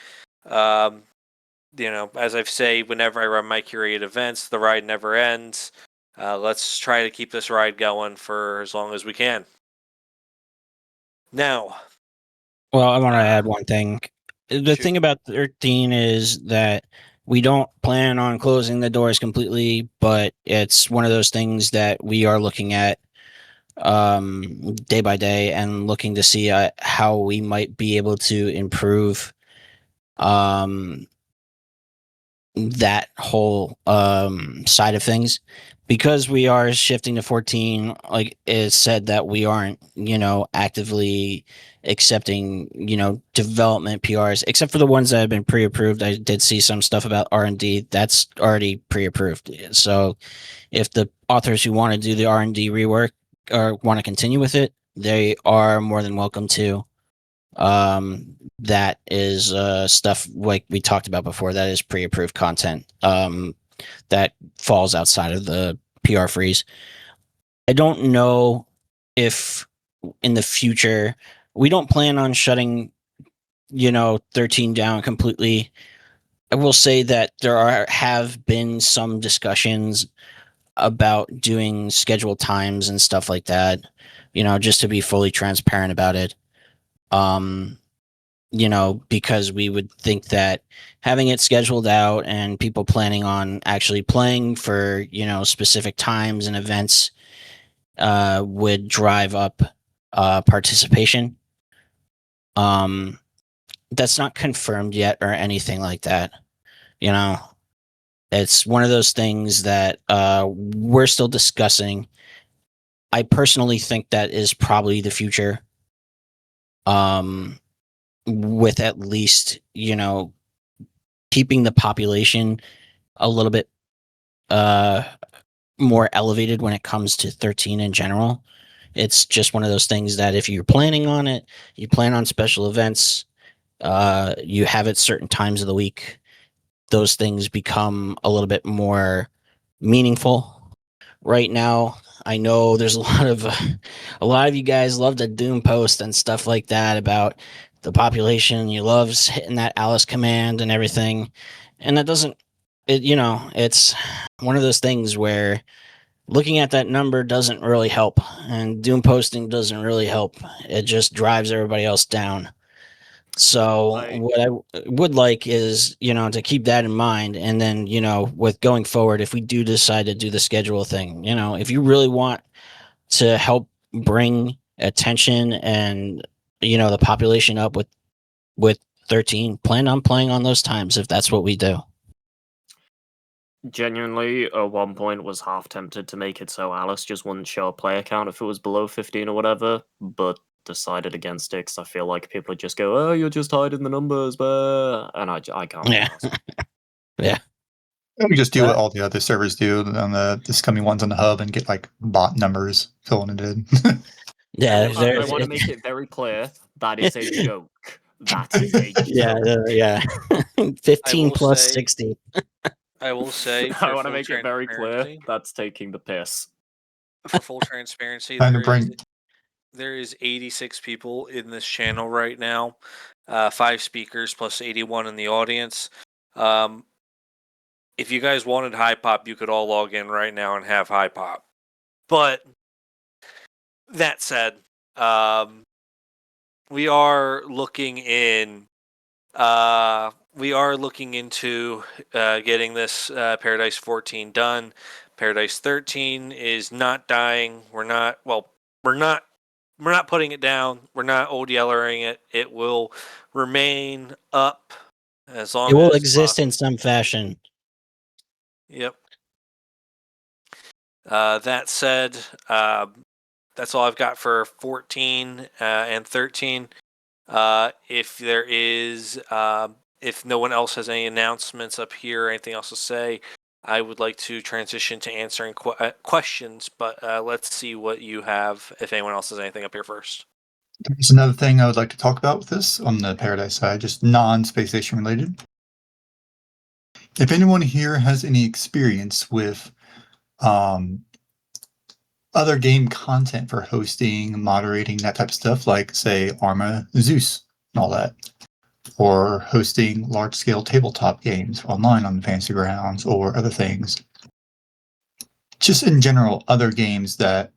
As I've said, whenever I run my curated events, the ride never ends. Let's try to keep this ride going for as long as we can. Now, well, I want to add one thing. The shoot. thing about 13 is that we don't plan on closing the doors completely, but it's one of those things that we are looking at day by day and looking to see how we might be able to improve that whole side of things, because we are shifting to 14. Like it said, that we aren't actively accepting development PRs, except for the ones that have been pre-approved. I did see some stuff about R&D that's already pre-approved. So if the authors who want to do the R&D rework or want to continue with it, they are more than welcome to. That is stuff like we talked about before. That is pre-approved content that falls outside of the PR freeze. I don't know if in the future we don't plan on shutting 13 down completely. I will say that there have been some discussions about doing scheduled times and stuff like that, just to be fully transparent about it. Because we would think that having it scheduled out and people planning on actually playing for, specific times and events would drive up participation. That's not confirmed yet or anything like that. It's one of those things that we're still discussing. I personally think that is probably the future. With at least, keeping the population a little bit more elevated when it comes to 13 in general. It's just one of those things that if you're planning on it, you plan on special events, you have it certain times of the week, those things become a little bit more meaningful. Right now, I know there's a lot of you guys love to doom post and stuff like that about the population. You love hitting that Alice command and everything, and that doesn't. It's one of those things where looking at that number doesn't really help, and doom posting doesn't really help. It just drives everybody else down. So what I would like is, to keep that in mind. And then, with going forward, if we do decide to do the schedule thing, if you really want to help bring attention and, the population up with 13, plan on playing on those times if that's what we do. Genuinely, at one point was half tempted to make it so Alice just wouldn't show a player count if it was below 15 or whatever, but decided against it because I feel like people would just go, "Oh, you're just hiding the numbers," and I can't. Yeah. Yeah. We just do what all the other servers do on this coming ones on the hub and get like bot numbers filling it in. Yeah, I want to make it very clear that is a joke. That is a joke. yeah. 15 plus say, 60. I will say, I want to make it very clear that's taking the piss. For full transparency, there is 86 people in this channel right now, 5 speakers plus 81 in the audience. If you guys wanted high pop, you could all log in right now and have high pop. But that said, we are looking into getting this Paradise 14 done. Paradise 13 is not dying. We're not putting it down. We're not old yellering it. It will remain up as long as it will exist in some fashion. Yep. That said, that's all I've got for 14 and 13. If there is, if no one else has any announcements up here or anything else to say, I would like to transition to answering questions, but let's see what you have, if anyone else has anything up here first. There's another thing I would like to talk about with this on the Paradise side, just non-Space Station related. If anyone here has any experience with other game content for hosting, moderating, that type of stuff, like, say, Arma Zeus and all that, or hosting large-scale tabletop games online on the Fantasy Grounds or other things. Just in general, other games that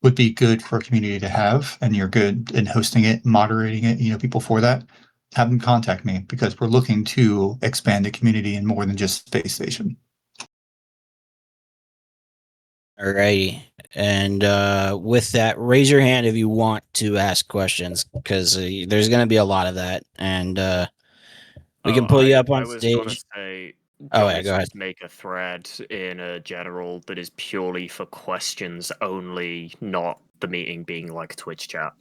would be good for a community to have, and you're good in hosting it, moderating it, people for that, have them contact me, because we're looking to expand the community in more than just Space Station. Alrighty. And with that, raise your hand if you want to ask questions, because there's going to be a lot of that. And we can pull you up on I was going to stage. say, Oh, yeah, go ahead. just make a thread in a general that is purely for questions only, not the meeting being like a Twitch chat.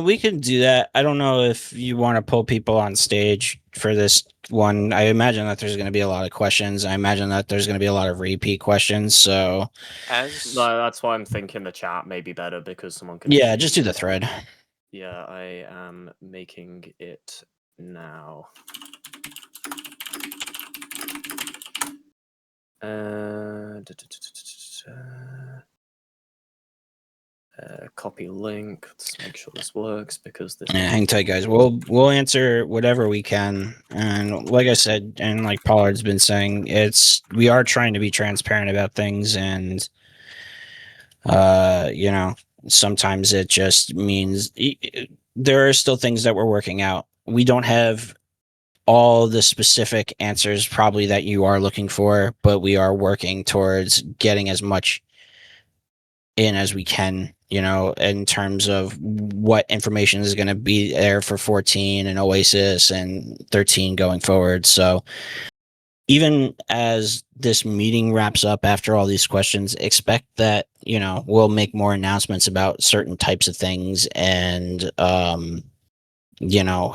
We can do that. I don't know if you want to pull people on stage for this one. I imagine that there's going to be a lot of questions. I imagine that there's going to be a lot of repeat questions. So, that's why I'm thinking the chat may be better, because someone can. Yeah, just do the thread. Yeah, I am making it now. Copy link. Let's make sure this works, because this. Yeah, hang tight, guys. We'll answer whatever we can, and like I said, and like Pollard's been saying, we are trying to be transparent about things, and sometimes it just means there are still things that we're working out. We don't have all the specific answers probably that you are looking for, but we are working towards getting as much in as we can, in terms of what information is going to be there for 14 and Oasis and 13 going forward. So even as this meeting wraps up after all these questions, expect that, we'll make more announcements about certain types of things and,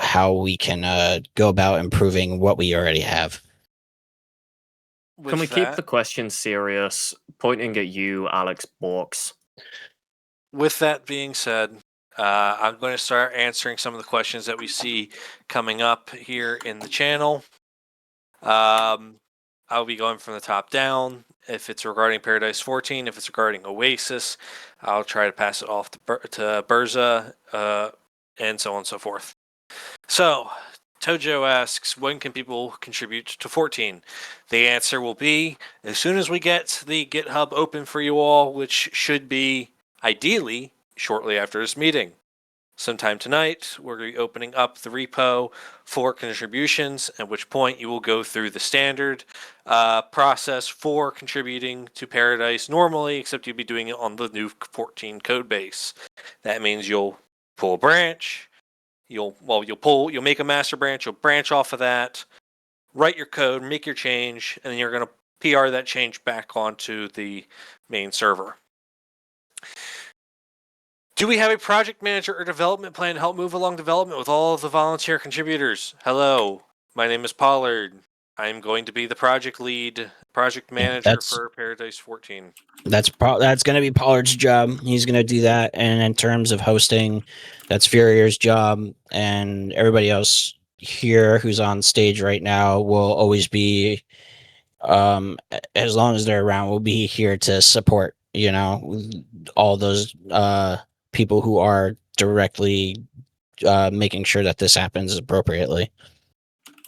how we can go about improving what we already have. Can we keep the questions serious? Pointing at you, Alex Borks. With that being said, I'm going to start answering some of the questions that we see coming up here in the channel. I'll be going from the top down. If it's regarding Paradise 14, if it's regarding Oasis, I'll try to pass it off to Burza, and so on and so forth. So, Tojo asks, when can people contribute to 14? The answer will be as soon as we get the GitHub open for you all, which should be ideally shortly after this meeting. Sometime tonight, we're going to be opening up the repo for contributions, at which point you will go through the standard process for contributing to Paradise normally, except you'll be doing it on the new 14 code base. That means you'll pull a branch, you'll make a master branch, you'll branch off of that, write your code, make your change, and then you're going to PR that change back onto the main server. Do we have a project manager or development plan to help move along development with all of the volunteer contributors? Hello, my name is Pollard. I'm going to be the project lead, project manager for Paradise 14. That's going to be Pollard's job. He's going to do that. And in terms of hosting, that's Furior's job. And everybody else here who's on stage right now will always be, as long as they're around, will be here to support, all those people who are directly making sure that this happens appropriately.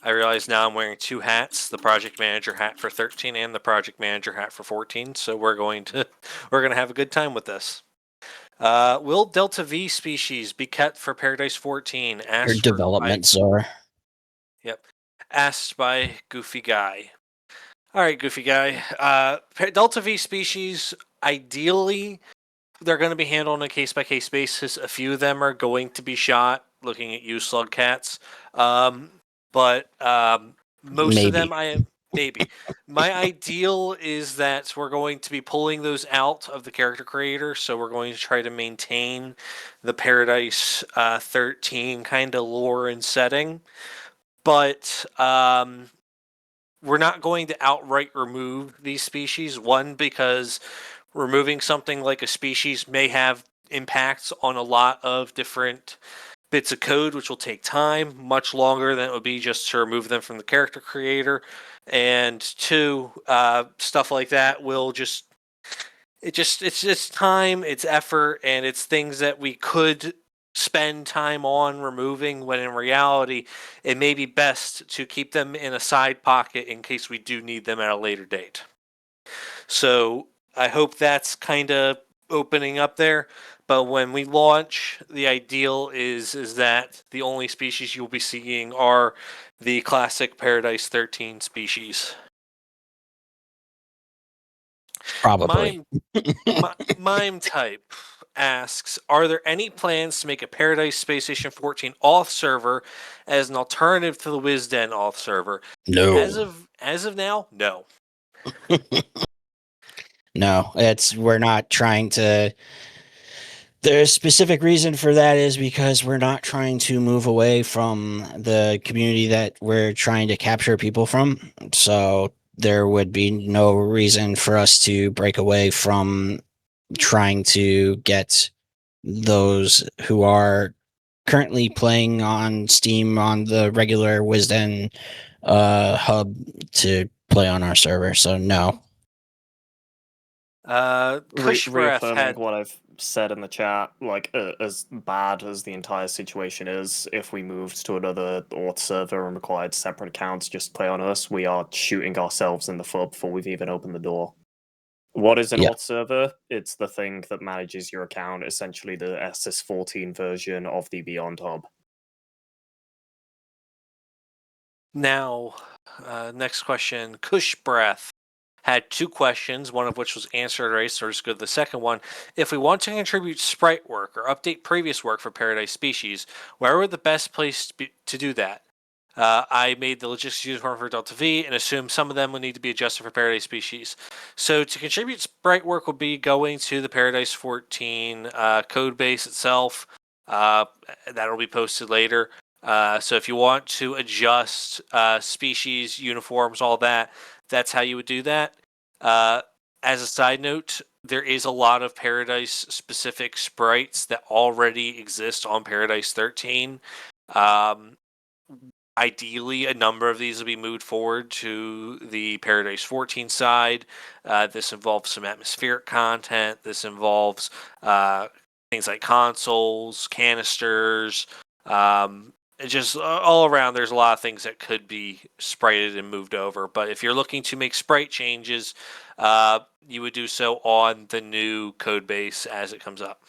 I realize now I'm wearing two hats: the project manager hat for 13 and the project manager hat for 14. So we're going to have a good time with this. Will Delta V species be kept for Paradise 14? Your developments are. Yep. Asked by Goofy Guy. All right, Goofy Guy. Delta V species, ideally, they're going to be handled on a case-by-case basis. A few of them are going to be shot, looking at you, slug cats. But most Maybe. of them, maybe. My ideal is that we're going to be pulling those out of the character creator, so we're going to try to maintain the Paradise 13 kind of lore and setting. But we're not going to outright remove these species. One, because removing something like a species may have impacts on a lot of different bits of code, which will take time, much longer than it would be just to remove them from the character creator. And two, stuff like that will it's just time, it's effort, and it's things that we could spend time on removing, when in reality it may be best to keep them in a side pocket in case we do need them at a later date. So I hope that's kind of opening up there. But when we launch, the ideal is that the only species you'll be seeing are the classic Paradise 13 species. Probably. Mime Type asks, are there any plans to make a Paradise Space Station 14 auth server as an alternative to the WisDen auth server? No. As of now, no. No, we're not trying to. The specific reason for that is because we're not trying to move away from the community that we're trying to capture people from. So there would be no reason for us to break away from trying to get those who are currently playing on Steam on the regular WisDen hub to play on our server. So no. Reaffirming what I've said in the chat, like, as bad as the entire situation is, if we moved to another auth server and required separate accounts just to play on us, we are shooting ourselves in the foot before we've even opened the door. What is an auth server? It's the thing that manages your account, essentially the SS14 version of the Byond hub. Now, next question. Kush Breath had two questions, one of which was answered already, so let's go to the second one. If we want to contribute sprite work or update previous work for Paradise Species, where would the best place to do that? I made the logistics uniform for Delta V and assume some of them will need to be adjusted for Paradise Species. So to contribute sprite work will be going to the Paradise 14 code base itself. That'll be posted later. So if you want to adjust species, uniforms, all that, that's how you would do that. As a side note, there is a lot of Paradise specific sprites that already exist on Paradise 13. Ideally, a number of these will be moved forward to the Paradise 14 side. This involves some atmospheric content. This involves things like consoles, canisters, just all around. There's a lot of things that could be sprited and moved over. But if you're looking to make sprite changes, you would do so on the new code base as it comes up.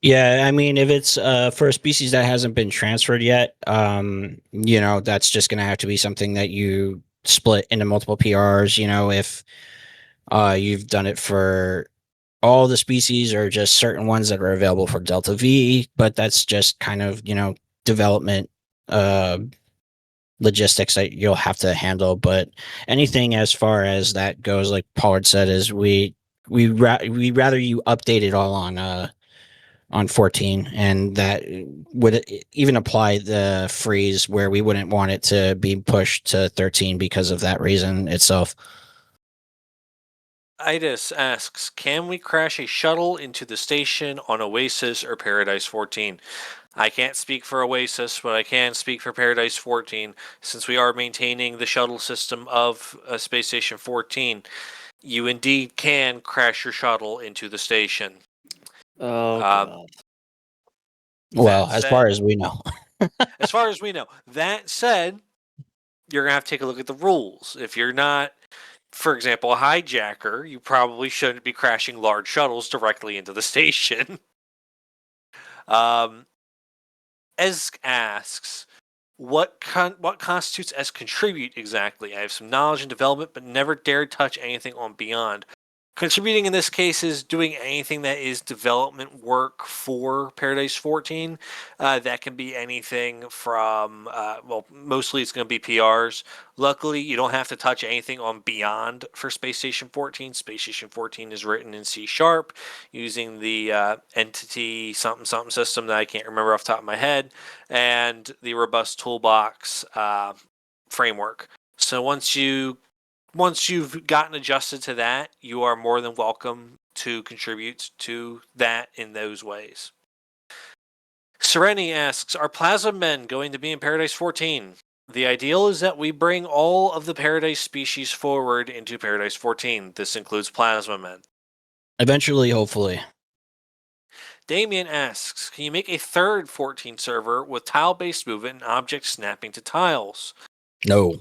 Yeah, I mean, if it's for a species that hasn't been transferred yet, that's just going to have to be something that you split into multiple PRs. If you've done it for all the species or just certain ones that are available for Delta V, but that's just kind of, development logistics that you'll have to handle. But anything as far as that goes, like Pollard said, is we rather you update it all on 14, and that would even apply the freeze where we wouldn't want it to be pushed to 13 because of that reason itself. Itis asks, can we crash a shuttle into the station on Oasis or Paradise 14? I can't speak for Oasis, but I can speak for Paradise 14. Since we are maintaining the shuttle system of Space Station 14, you indeed can crash your shuttle into the station. Oh, God. Well, as far as we know. As far as we know. That said, you're going to have to take a look at the rules. If you're not, for example, a hijacker, you probably shouldn't be crashing large shuttles directly into the station. Esk asks, what constitutes as contribute exactly? I have some knowledge and development, but never dared touch anything on Byond. Contributing in this case is doing anything that is development work for Paradise 14. That can be anything from, well, mostly it's going to be PRs. Luckily, you don't have to touch anything on Byond for Space Station 14. Space Station 14 is written in C# using the entity something something system that I can't remember off the top of my head, and the robust toolbox framework. So once you've gotten adjusted to that, you are more than welcome to contribute to that in those ways. Sereni asks, are Plasmamen going to be in Paradise 14? The ideal is that we bring all of the Paradise species forward into Paradise 14. This includes Plasmamen. Eventually, hopefully. Damien asks, can you make a third 14 server with tile-based movement and object snapping to tiles? No.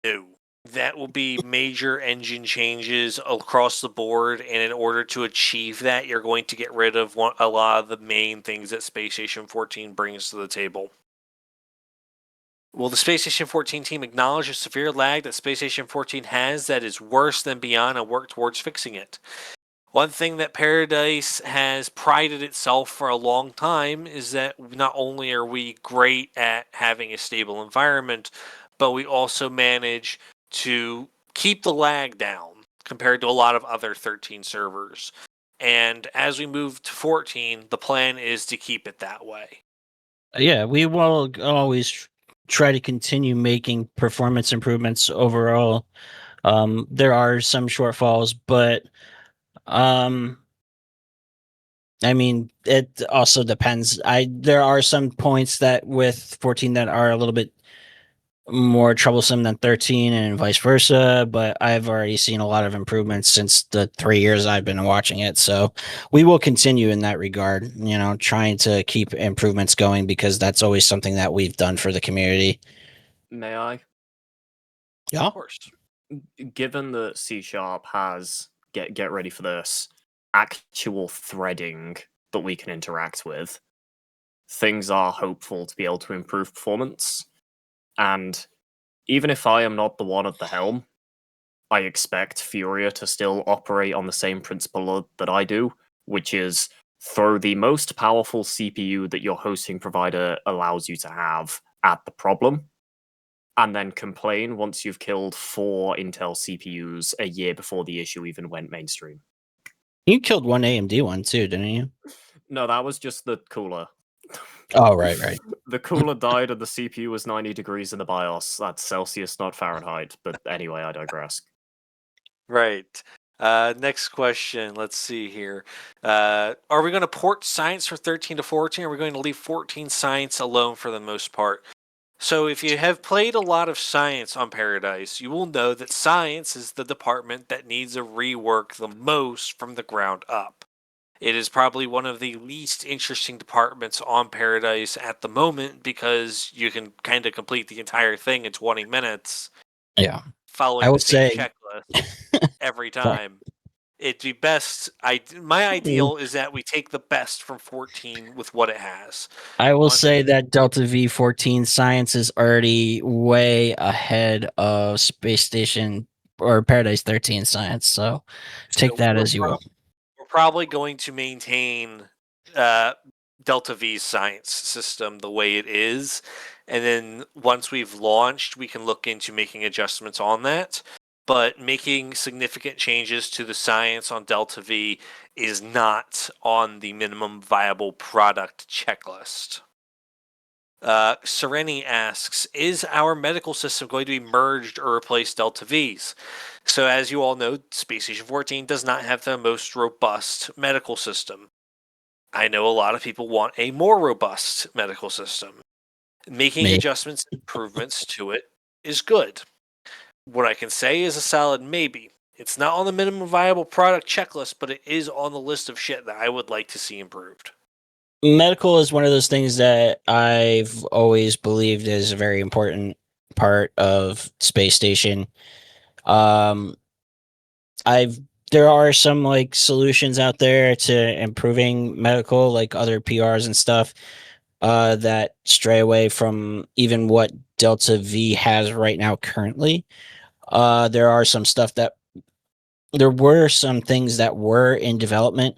No. That will be major engine changes across the board, and in order to achieve that, you're going to get rid of a lot of the main things that Space Station 14 brings to the table. Will the Space Station 14 team acknowledge the severe lag that Space Station 14 has that is worse than Byond and work towards fixing it? One thing that Paradise has prided itself for a long time is that not only are we great at having a stable environment, but we also manage to keep the lag down compared to a lot of other 13 servers. And as we move to 14, the plan is to keep it that way. Yeah, we will always try to continue making performance improvements overall. There are some shortfalls, but I mean, it also depends. There are some points that with 14 that are a little bit more troublesome than 13 and vice versa, but I've already seen a lot of improvements since the 3 years I've been watching it. So we will continue in that regard, trying to keep improvements going because that's always something that we've done for the community. May I? Yeah. Of course. Given that C# has, get ready for this, actual threading that we can interact with, things are hopeful to be able to improve performance. And even if I am not the one at the helm, I expect Furior to still operate on the same principle that I do, which is throw the most powerful CPU that your hosting provider allows you to have at the problem, and then complain once you've killed 4 Intel CPUs a year before the issue even went mainstream. You killed one AMD one too, didn't you? No, that was just the cooler. Oh, right. The cooler died and the CPU was 90 degrees in the BIOS. That's Celsius, not Fahrenheit. But anyway, I digress. Right. Next question. Let's see here. Are we going to port science from 13 to 14? Or are we going to leave 14 science alone for the most part? So if you have played a lot of science on Paradise, you will know that science is the department that needs a rework the most from the ground up. It is probably one of the least interesting departments on Paradise at the moment because you can kind of complete the entire thing in 20 minutes. Yeah. Following the same checklist every time. It'd be best. My ideal is that we take the best from 14 with what it has. I will say that Delta V14 science is already way ahead of Space Station or Paradise 13 science. So take that as you will. We're probably going to maintain Delta V's science system the way it is. And then once we've launched, we can look into making adjustments on that. But making significant changes to the science on Delta V is not on the minimum viable product checklist. Sereni asks, is our medical system going to be merged or replace Delta V's? So as you all know, Space Station 14 does not have the most robust medical system. I know a lot of people want a more robust medical system. Making adjustments and improvements to it is good. What I can say is a solid maybe. It's not on the minimum viable product checklist, but it is on the list of shit that I would like to see improved. Medical is one of those things that I've always believed is very important part of Space Station. There are some like solutions out there to improving medical, like other PRs and stuff, that stray away from even what Delta V has right now currently. There are some stuff that there were some things that were in development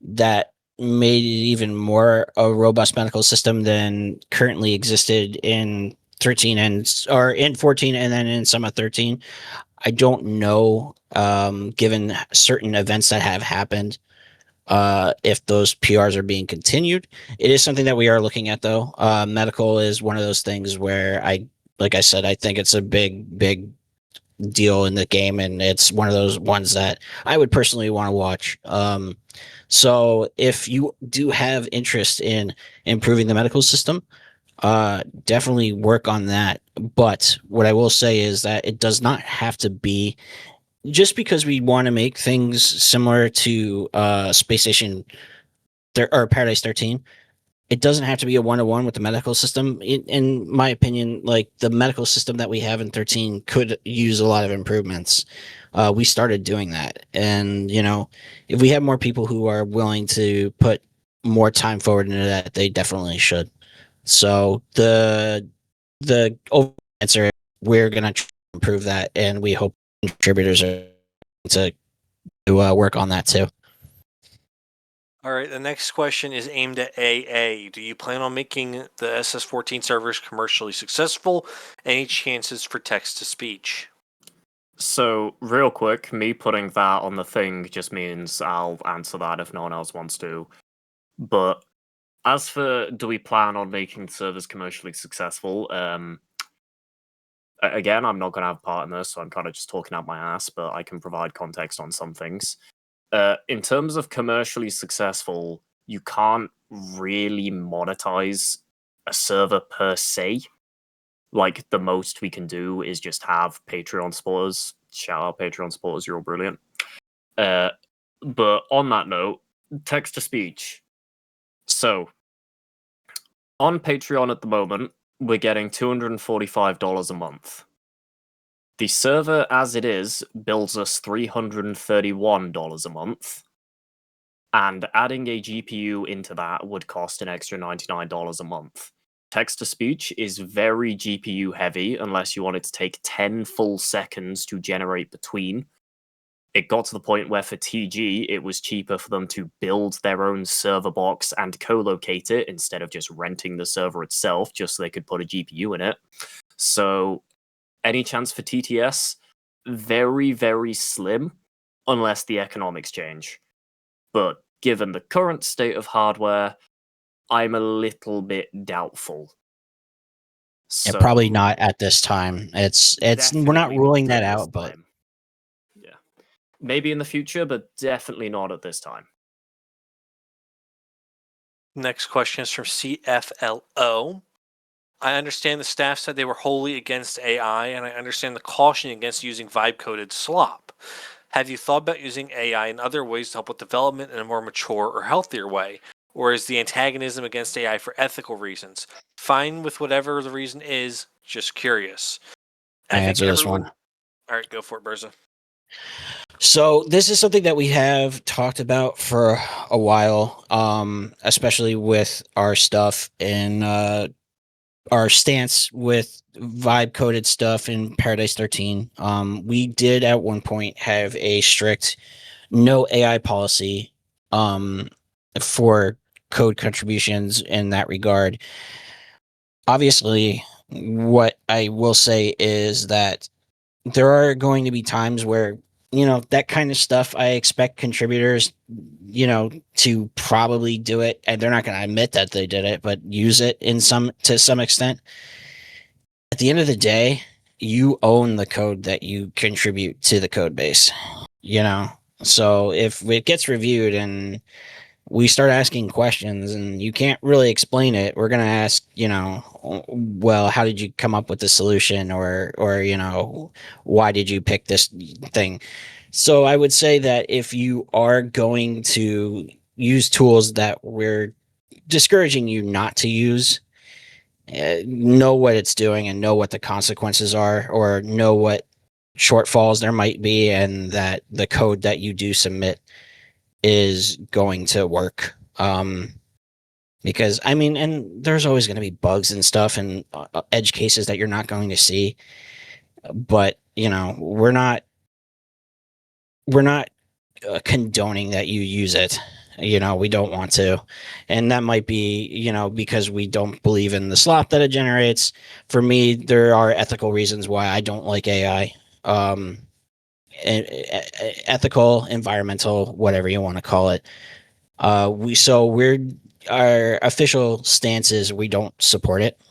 that made it even more a robust medical system than currently existed in 13 or in 14 and then in some of 13. I don't know, given certain events that have happened, if those PRs are being continued. It is something that we are looking at, though. Medical is one of those things where like I said, I think it's a big deal in the game, and it's one of those ones that I would personally want to watch. So if you do have interest in improving the medical system, definitely work on that. But what I will say is that it does not have to be just because we want to make things similar to Space Station or Paradise 13. It doesn't have to be a one-to-one with the medical system. In my opinion, like the medical system that we have in 13 could use a lot of improvements. We started doing that, and if we have more people who are willing to put more time forward into that, they definitely should. So the overall answer, we're gonna improve that, and we hope contributors are to work on that too. All right, the next question is aimed at AA. Do you plan on making the SS14 servers commercially successful? Any chances for text-to-speech? So, real quick, me putting that on the thing just means I'll answer that if no one else wants to. But as for do we plan on making servers commercially successful, again, I'm not going to have part in this, so I'm kind of just talking out my ass, but I can provide context on some things. In terms of commercially successful, you can't really monetize a server per se. Like, the most we can do is just have Patreon supporters. Shout out Patreon supporters, you're all brilliant. But on that note, text-to-speech. So, on Patreon at the moment, we're getting $245 a month. The server, as it is, bills us $331 a month. And adding a GPU into that would cost an extra $99 a month. Text-to-speech is very GPU heavy unless you want it to take 10 full seconds to generate between. It got to the point where for TG, it was cheaper for them to build their own server box and co-locate it instead of just renting the server itself, just so they could put a GPU in it. So, any chance for TTS? Very, very slim, unless the economics change. But given the current state of hardware, I'm a little bit doubtful. So, yeah, probably not at this time. It's we're not ruling that out, but yeah, maybe in the future, but definitely not at this time. Next question is from CFLO. I understand the staff said they were wholly against AI, and I understand the caution against using vibe-coded slop. Have you thought about using AI in other ways to help with development in a more mature or healthier way? Or is the antagonism against AI for ethical reasons? Fine with whatever the reason is, just curious. I answer this one. All right, go for it, Berza. So this is something that we have talked about for a while, especially with our stuff in our stance with vibe coded stuff in Paradise 13. We did at one point have a strict no AI policy for code contributions in that regard. Obviously, what I will say is that there are going to be times where that kind of stuff, I expect contributors, to probably do it, and they're not going to admit that they did it, but use it to some extent. At the end of the day, you own the code that you contribute to the code base, So if it gets reviewed and we start asking questions and you can't really explain it, we're going to ask, well, how did you come up with the solution, or why did you pick this thing? So I would say that if you are going to use tools that we're discouraging you not to use, know what it's doing and know what the consequences are, or know what shortfalls there might be, and that the code that you do submit is going to work. Because I mean, and there's always going to be bugs and stuff and edge cases that you're not going to see, but we're not condoning that you use it. We don't want to, and that might be because we don't believe in the slop that it generates. For me, there are ethical reasons why I don't like AI. Ethical, environmental, whatever you want to call it. Our official stance is we don't support it.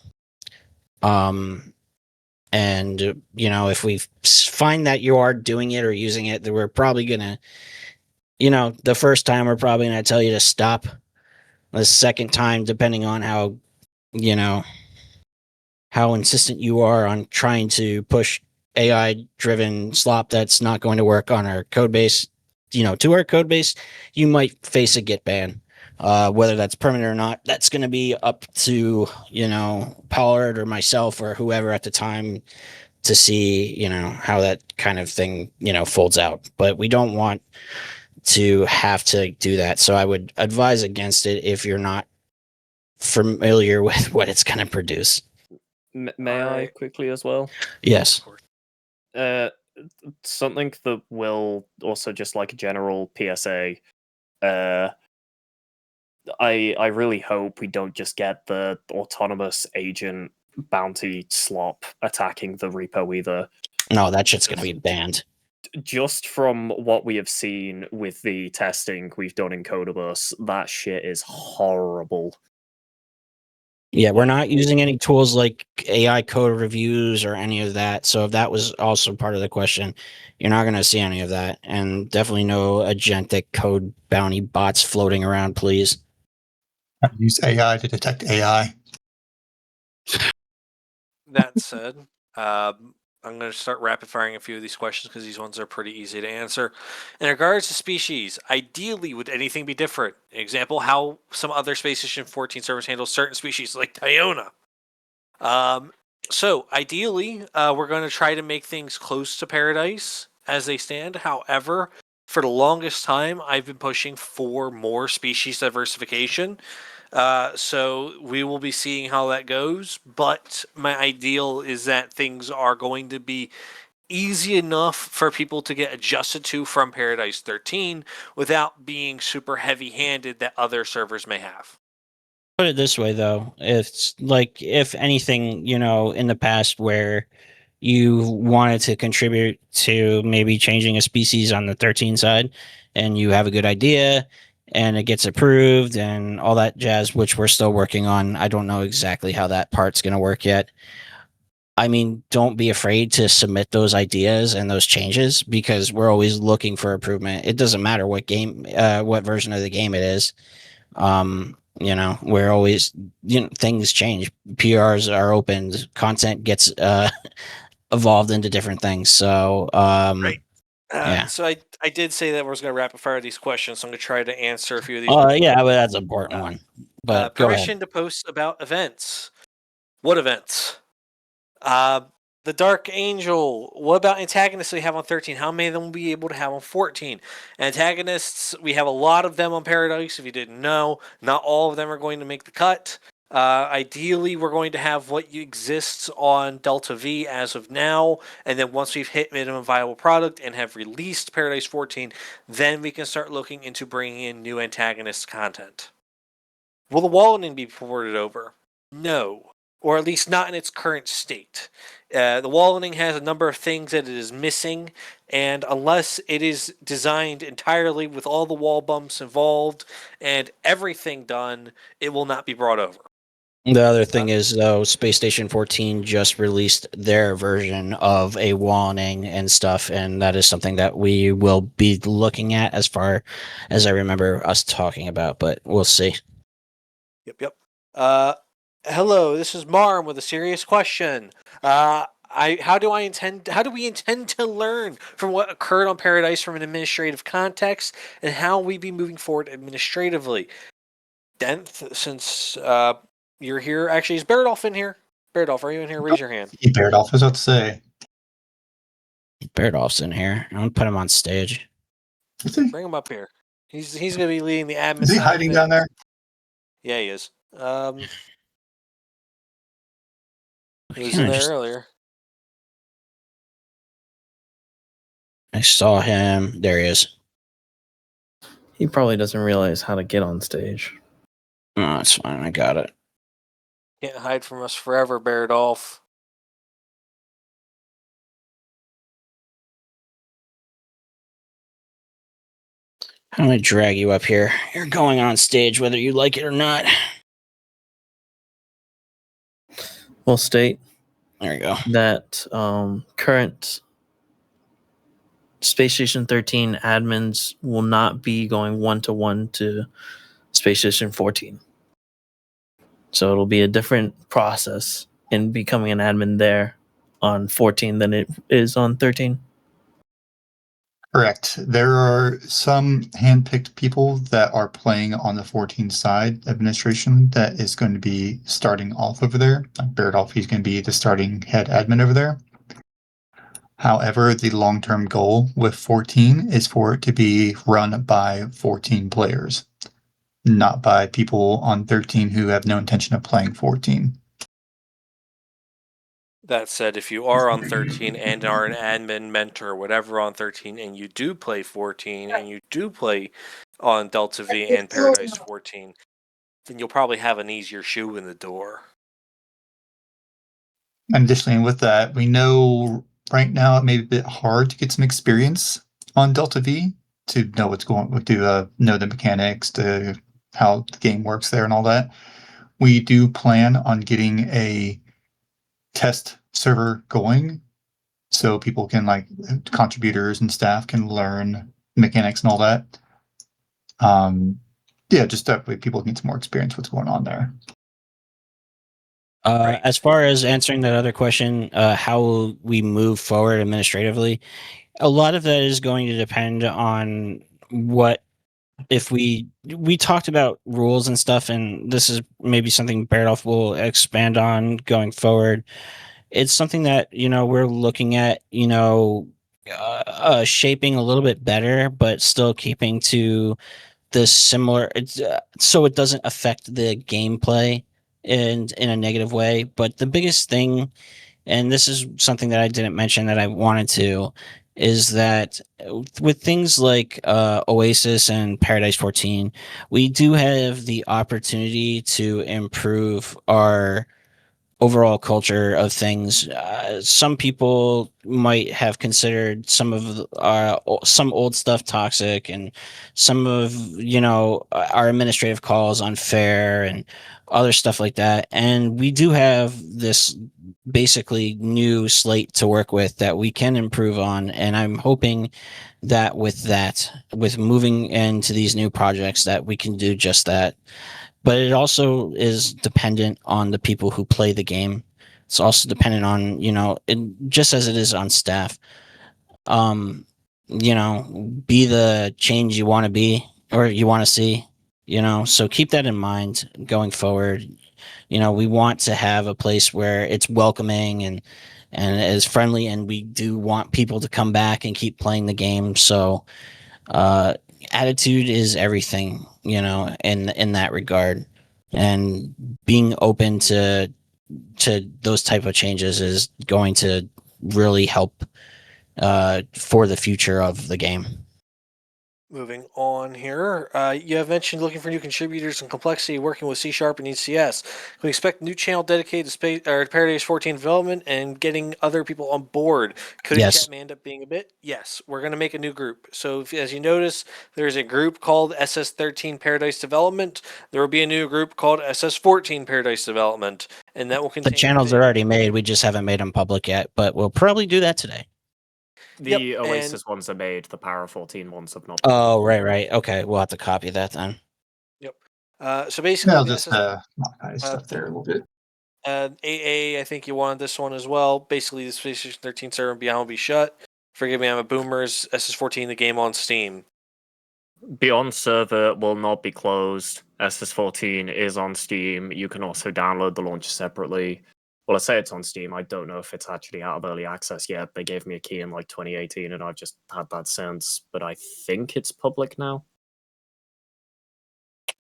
And if we find that you are doing it or using it, then we're probably gonna, the first time we're probably gonna tell you to stop. The second time, depending on how insistent you are on trying to push AI driven slop that's not going to work on our code base, to our code base, you might face a git ban. Whether that's permanent or not, that's going to be up to, Pollard or myself or whoever at the time to see, how that kind of thing, folds out. But we don't want to have to do that. So I would advise against it if you're not familiar with what it's going to produce. May I quickly as well? Yes. Something that will also just like a general PSA. I really hope we don't just get the autonomous agent bounty slop attacking the repo either. No, that shit's going to be banned. Just from what we have seen with the testing we've done in Codebus, that shit is horrible. Yeah, we're not using any tools like AI code reviews or any of that. So if that was also part of the question, you're not going to see any of that. And definitely no agentic code bounty bots floating around, please. Use AI to detect AI. That said, I'm going to start rapid firing a few of these questions because these ones are pretty easy to answer. In regards to species, ideally, would anything be different? Example, how some other SpaceStation 14 servers handle certain species like Diona. So ideally, we're going to try to make things close to Paradise as they stand. However, for the longest time, I've been pushing for more species diversification. So we will be seeing how that goes, but my ideal is that things are going to be easy enough for people to get adjusted to from Paradise 13 without being super heavy-handed that other servers may have. Put it this way, though. It's like, if anything, in the past where you wanted to contribute to maybe changing a species on the 13 side and you have a good idea and it gets approved and all that jazz, which we're still working on. I don't know exactly how that part's going to work yet. I mean, don't be afraid to submit those ideas and those changes because we're always looking for improvement. It doesn't matter what what version of the game it is. We're always, things change. PRs are opened. Content gets evolved into different things. So, Right. Yeah. So I did say that we're going to rapid fire these questions, so I'm going to try to answer a few of these. Yeah, but that's an important one. But go ahead. Permission to post about events. What events? The Dark Angel. What about antagonists we have on 13? How many of them will we be able to have on 14? Antagonists, we have a lot of them on Paradise, if you didn't know. Not all of them are going to make the cut. Ideally, we're going to have what exists on Delta V as of now, and then once we've hit minimum viable product and have released Paradise 14, then we can start looking into bringing in new antagonist content. Will the wallening be ported over? No, or at least not in its current state. The wallening has a number of things that it is missing, and unless it is designed entirely with all the wall bumps involved and everything done, it will not be brought over. The other thing is, though, SpaceStation 14 just released their version of a wallening and stuff, and that is something that we will be looking at as far as I remember us talking about, but we'll see. Yep. Hello, this is Marm with a serious question. How do we intend to learn from what occurred on Paradise from an administrative context, and how we be moving forward administratively? Denth, since you're here. Actually, is Bairdolph in here? Bairdolph, are you in here? Raise your hand. He bared off, I was about to say. Bairdolph's in here. I'm gonna put him on stage. Is he, Bring him up here. He's going to be leading the admin is he side hiding of it. down there? Yeah, he is. He was Kinda in there just- earlier. I saw him. There he is. He probably doesn't realize how to get on stage. Oh, it's fine. I got it. Can't hide from us forever, Bairdolph. I'm gonna drag you up here. You're going on stage whether you like it or not. We'll state There you go. that current Space Station 13 admins will not be going one-to-one to Space Station 14. So it'll be a different process in becoming an admin there on 14 than it is on 13. Correct. There are some handpicked people that are playing on the 14 side administration that is going to be starting off over there. Like Bairdolph, he's going to be the starting head admin over there. However, the long-term goal with 14 is for it to be run by 14 players, not by people on 13 who have no intention of playing 14. That said, if you are on 13 and are an admin, mentor, whatever on 13, and you do play 14, and you do play on Delta V and Paradise 14, then you'll probably have an easier shoe in the door. And additionally, with that, we know right now it may be a bit hard to get some experience on Delta V to know what's going on, to know the mechanics, to how the game works there and all that. We do plan on getting a test server going so people can, like, contributors and staff can learn mechanics and all that. Yeah, just that way people need some more experience what's going on there. Right. As far as answering that other question, how will we move forward administratively? A lot of that is going to depend on what if we talked about rules and stuff, and this is maybe something Bairdolph will expand on going forward. It's something that we're looking at shaping a little bit better, but still keeping to the similar so it doesn't affect the gameplay in a negative way. But the biggest thing, and this is something that I didn't mention that I wanted to, is that with things like Oasis and Paradise 14, we do have the opportunity to improve our overall culture of things. Some people might have considered some of some old stuff toxic, and some of our administrative calls unfair, and other stuff like that. And we do have this basically new slate to work with that we can improve on. And I'm hoping that with moving into these new projects, that we can do just that. But it also is dependent on the people who play the game. It's also dependent on, just as it is on staff. Be the change you want to be or you want to see, so keep that in mind going forward. We want to have a place where it's welcoming and is friendly, and we do want people to come back and keep playing the game. So, attitude is everything, in that regard, and being open to those type of changes is going to really help for the future of the game. Moving on here, you have mentioned looking for new contributors and complexity working with C# and ECS. Can we expect a new channel dedicated to Space or Paradise 14 development and getting other people on board? Could Yes. chat may end up being a bit? Yes, we're going to make a new group. So as you notice, there's a group called SS13 Paradise Development. There will be a new group called SS14 Paradise Development, and that will contain The channels are already made. We just haven't made them public yet, but we'll probably do that today. The Yep, Oasis ones are made. The Para 14 ones have not. Oh, right. Okay, we'll have to copy that then. Yep. So basically, I'll the just modify stuff there a little bit. AA, I think you wanted this one as well. Basically, the Space Station 13 server and beyond will be shut. Forgive me, I'm a boomer. SS14, the game on Steam. Beyond server will not be closed. SS14 is on Steam. You can also download the launcher separately. Well, I say it's on Steam. I don't know if it's actually out of early access yet. They gave me a key in like 2018, and I've just had that since. But I think it's public now.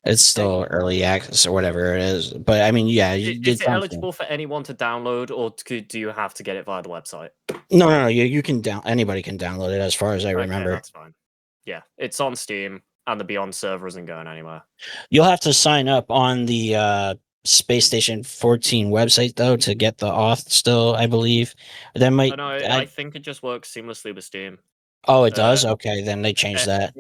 It's still early access or whatever it is. But I mean, yeah, Is it's it on eligible for anyone to download, or do you have to get it via the website? Steam. No. You can anybody can download it as far as I Okay, remember. that's fine. Yeah, it's on Steam, and the Beyond server isn't going anywhere. You'll have to sign up on the Space Station 14 website though to get the auth still, I believe. That might No, I think it just works seamlessly with Steam. Oh, it does? Okay, then they changed that.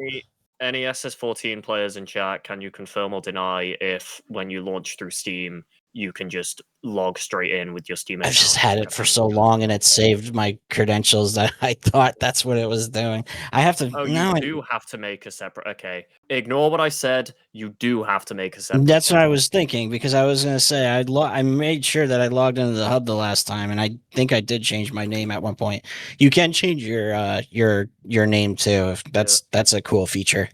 Any SS14 players in chat, can you confirm or deny if when you launch through Steam, you can just log straight in with your Steam account? I've just had it for so long and it saved my credentials that I thought that's what it was doing. I have to. Oh, no, you do have to make a separate. Okay, ignore what I said. You do have to make a separate. That's what I was thinking because I was going to say I made sure that I logged into the hub the last time, and I think I did change my name at one point. You can change your name too. That's a cool feature.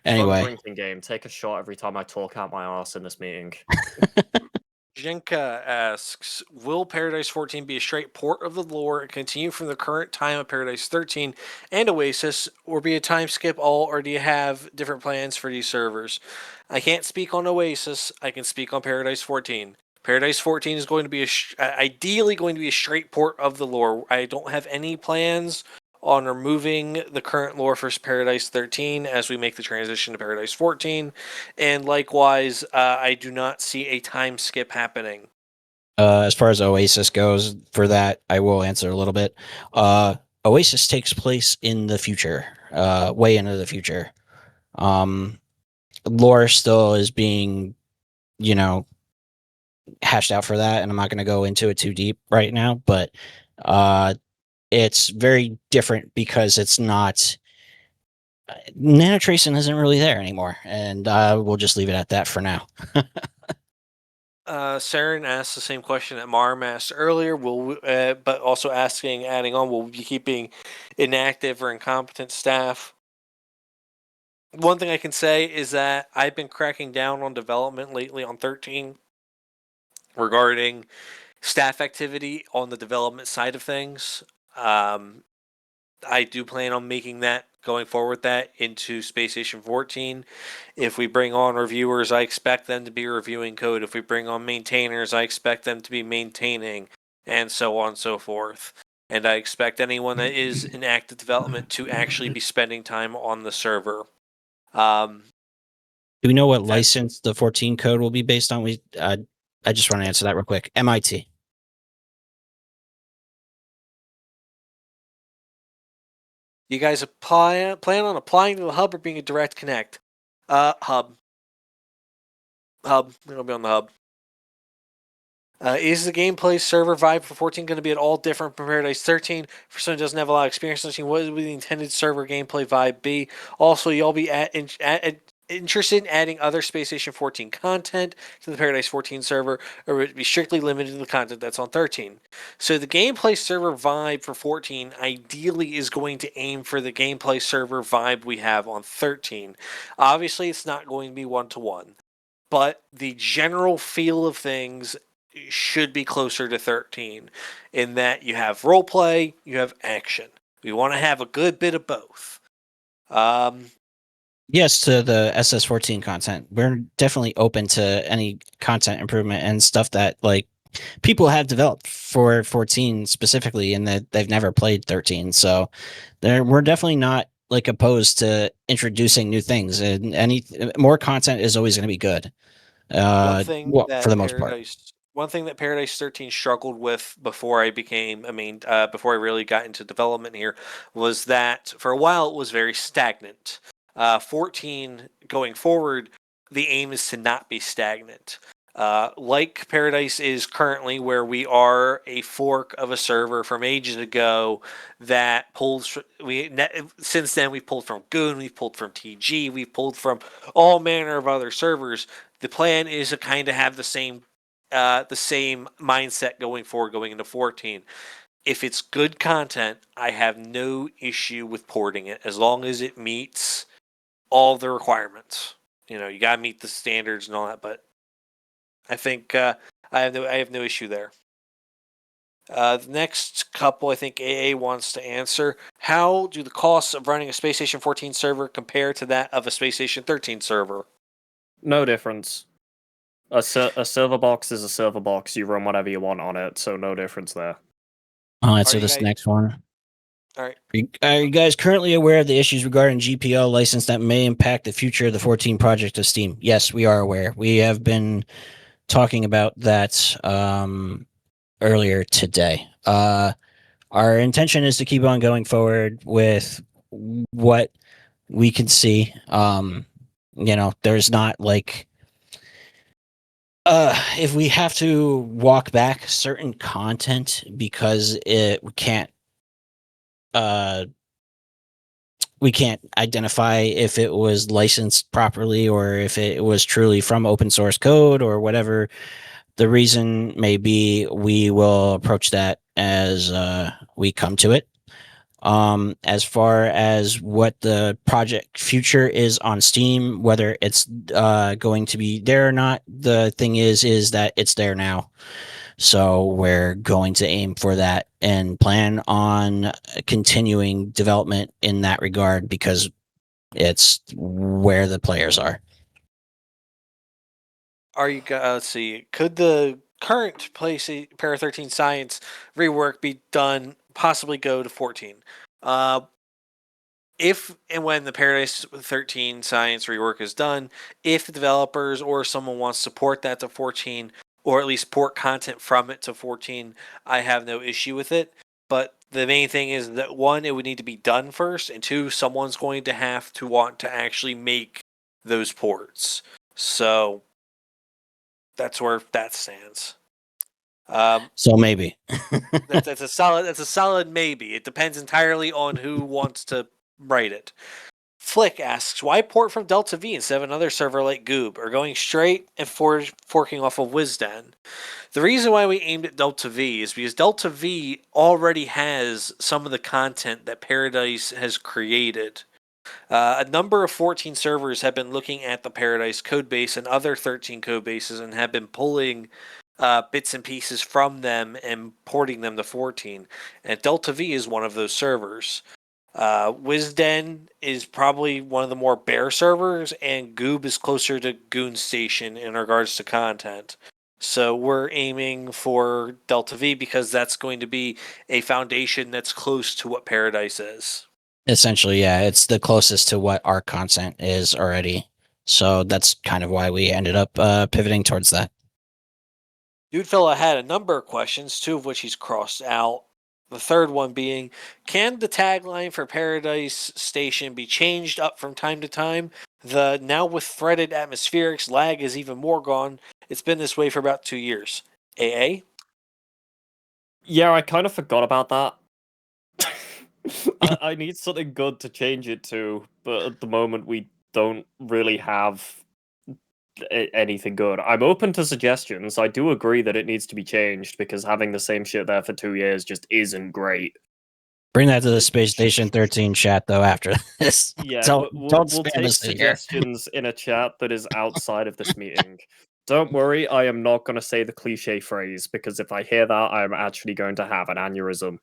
Anyway, drinking game. Take a shot every time I talk out my ass in this meeting. Jenka asks, will Paradise 14 be a straight port of the lore and continue from the current time of Paradise 13 and Oasis, or be a time skip all, or do you have different plans for these servers? I can't speak on Oasis. I can speak on Paradise 14. Paradise 14 is going to be ideally going to be a straight port of the lore. I don't have any plans on removing the current lore for Paradise 13 as we make the transition to Paradise 14. And likewise, I do not see a time skip happening. As far as Oasis goes, for that, I will answer a little bit. Oasis takes place in the future, way into the future. Lore still is being, hashed out for that, and I'm not going to go into it too deep right now, but it's very different because it's not nanotracing isn't really there anymore, and we'll just leave it at that for now. Saren asked the same question that Marm asked earlier, but also adding on, will we be keeping inactive or incompetent staff? One thing I can say is that I've been cracking down on development lately on 13 regarding staff activity on the development side of things. I do plan on making that, going forward with that, into Space Station 14. If we bring on reviewers, I expect them to be reviewing code. If we bring on maintainers, I expect them to be maintaining, and so on and so forth. And I expect anyone that is in active development to actually be spending time on the server. Do we know what license the 14 code will be based on? I just want to answer that real quick. MIT. You guys plan on applying to the hub or being a direct connect? Hub. We're gonna be on the hub. Is the gameplay server vibe for 14 going to be at all different from Paradise 13? For someone who doesn't have a lot of experience, what would the intended server gameplay vibe be? Also, y'all be interested in adding other Space Station 14 content to the Paradise 14 server, or would it be strictly limited to the content that's on 13? So the gameplay server vibe for 14 ideally is going to aim for the gameplay server vibe we have on 13. Obviously, it's not going to be one-to-one, but the general feel of things should be closer to 13 in that you have roleplay, you have action. We want to have a good bit of both. Yes, to the SS14 content. We're definitely open to any content improvement and stuff that people have developed for 14 specifically, and that they've never played 13. So we're definitely not opposed to introducing new things, and any more content is always going to be good. For the most part. One thing that Paradise 13 struggled with before I before I really got into development here, was that for a while it was very stagnant. 14 going forward, the aim is to not be stagnant. Like Paradise is currently, where we are a fork of a server from ages ago that pulls. Since then we've pulled from Goon, we've pulled from TG, we've pulled from all manner of other servers. The plan is to kind of have the same mindset going forward, going into 14. If it's good content, I have no issue with porting it as long as it meets all the requirements. You know, you got to meet the standards and all that. But I think I have no issue there. The next couple, I think AA wants to answer. How do the costs of running a Space Station 14 server compare to that of a Space Station 13 server? No difference. A server box is a server box. You run whatever you want on it, so no difference there. I'll answer you this guys- next one. All right. Are you guys currently aware of the issues regarding GPL license that may impact the future of the 14 project of Steam? Yes, we are aware. We have been talking about that earlier today. Our intention is to keep on going forward with what we can see. There's not like if we have to walk back certain content because we can't identify if it was licensed properly or if it was truly from open source code or whatever the reason may be, we will approach that as we come to it. As far as what the project future is on Steam, whether it's going to be there or not, the thing is that it's there now. So we're going to aim for that and plan on continuing development in that regard because it's where the players are. Are you? Let's see. Could the current Para 13 Science rework be done? Possibly go to 14. If and when the Paradise 13 Science rework is done, if the developers or someone wants to port that to 14, or at least port content from it to 14, I have no issue with it. But the main thing is that one, it would need to be done first, and two, someone's going to have to want to actually make those ports. So that's where that stands. So maybe that's a solid maybe. It depends entirely on who wants to write it. Flick asks, why port from deltav instead of another server like Goob, or going straight and forking off of wasnt? The reason why we aimed at deltav is because deltav already has some of the content that Paradise has created. A number of 14 servers have been looking at the Paradise codebase and other 13 codebases and have been pulling bits and pieces from them and porting them to 14. And deltav is one of those servers. wasnt is probably one of the more bare servers, and Goob is closer to UnityStation in regards to content. So we're aiming for deltav because that's going to be a foundation that's close to what Paradise is. essentially, yeah, it's the closest to what our content is already. So that's kind of why we ended up pivoting towards that. Dudefella had a number of questions, two of which he's crossed out. The third one being, can the tagline for Paradise Station be changed up from time to time? The now with threaded atmospherics, lag is even more gone. It's been this way for about 2 years. AA? Yeah, I kind of forgot about that. I need something good to change it to, but at the moment we don't really have anything good. I'm open to suggestions. I do agree that it needs to be changed because having the same shit there for 2 years just isn't great. Bring that to the Space Station 13 chat though after this. Yeah, don't we'll spam take us in here. suggestions in a chat that is outside of this meeting. Don't worry, I am not going to say the cliche phrase because if I hear that, I'm actually going to have an aneurysm.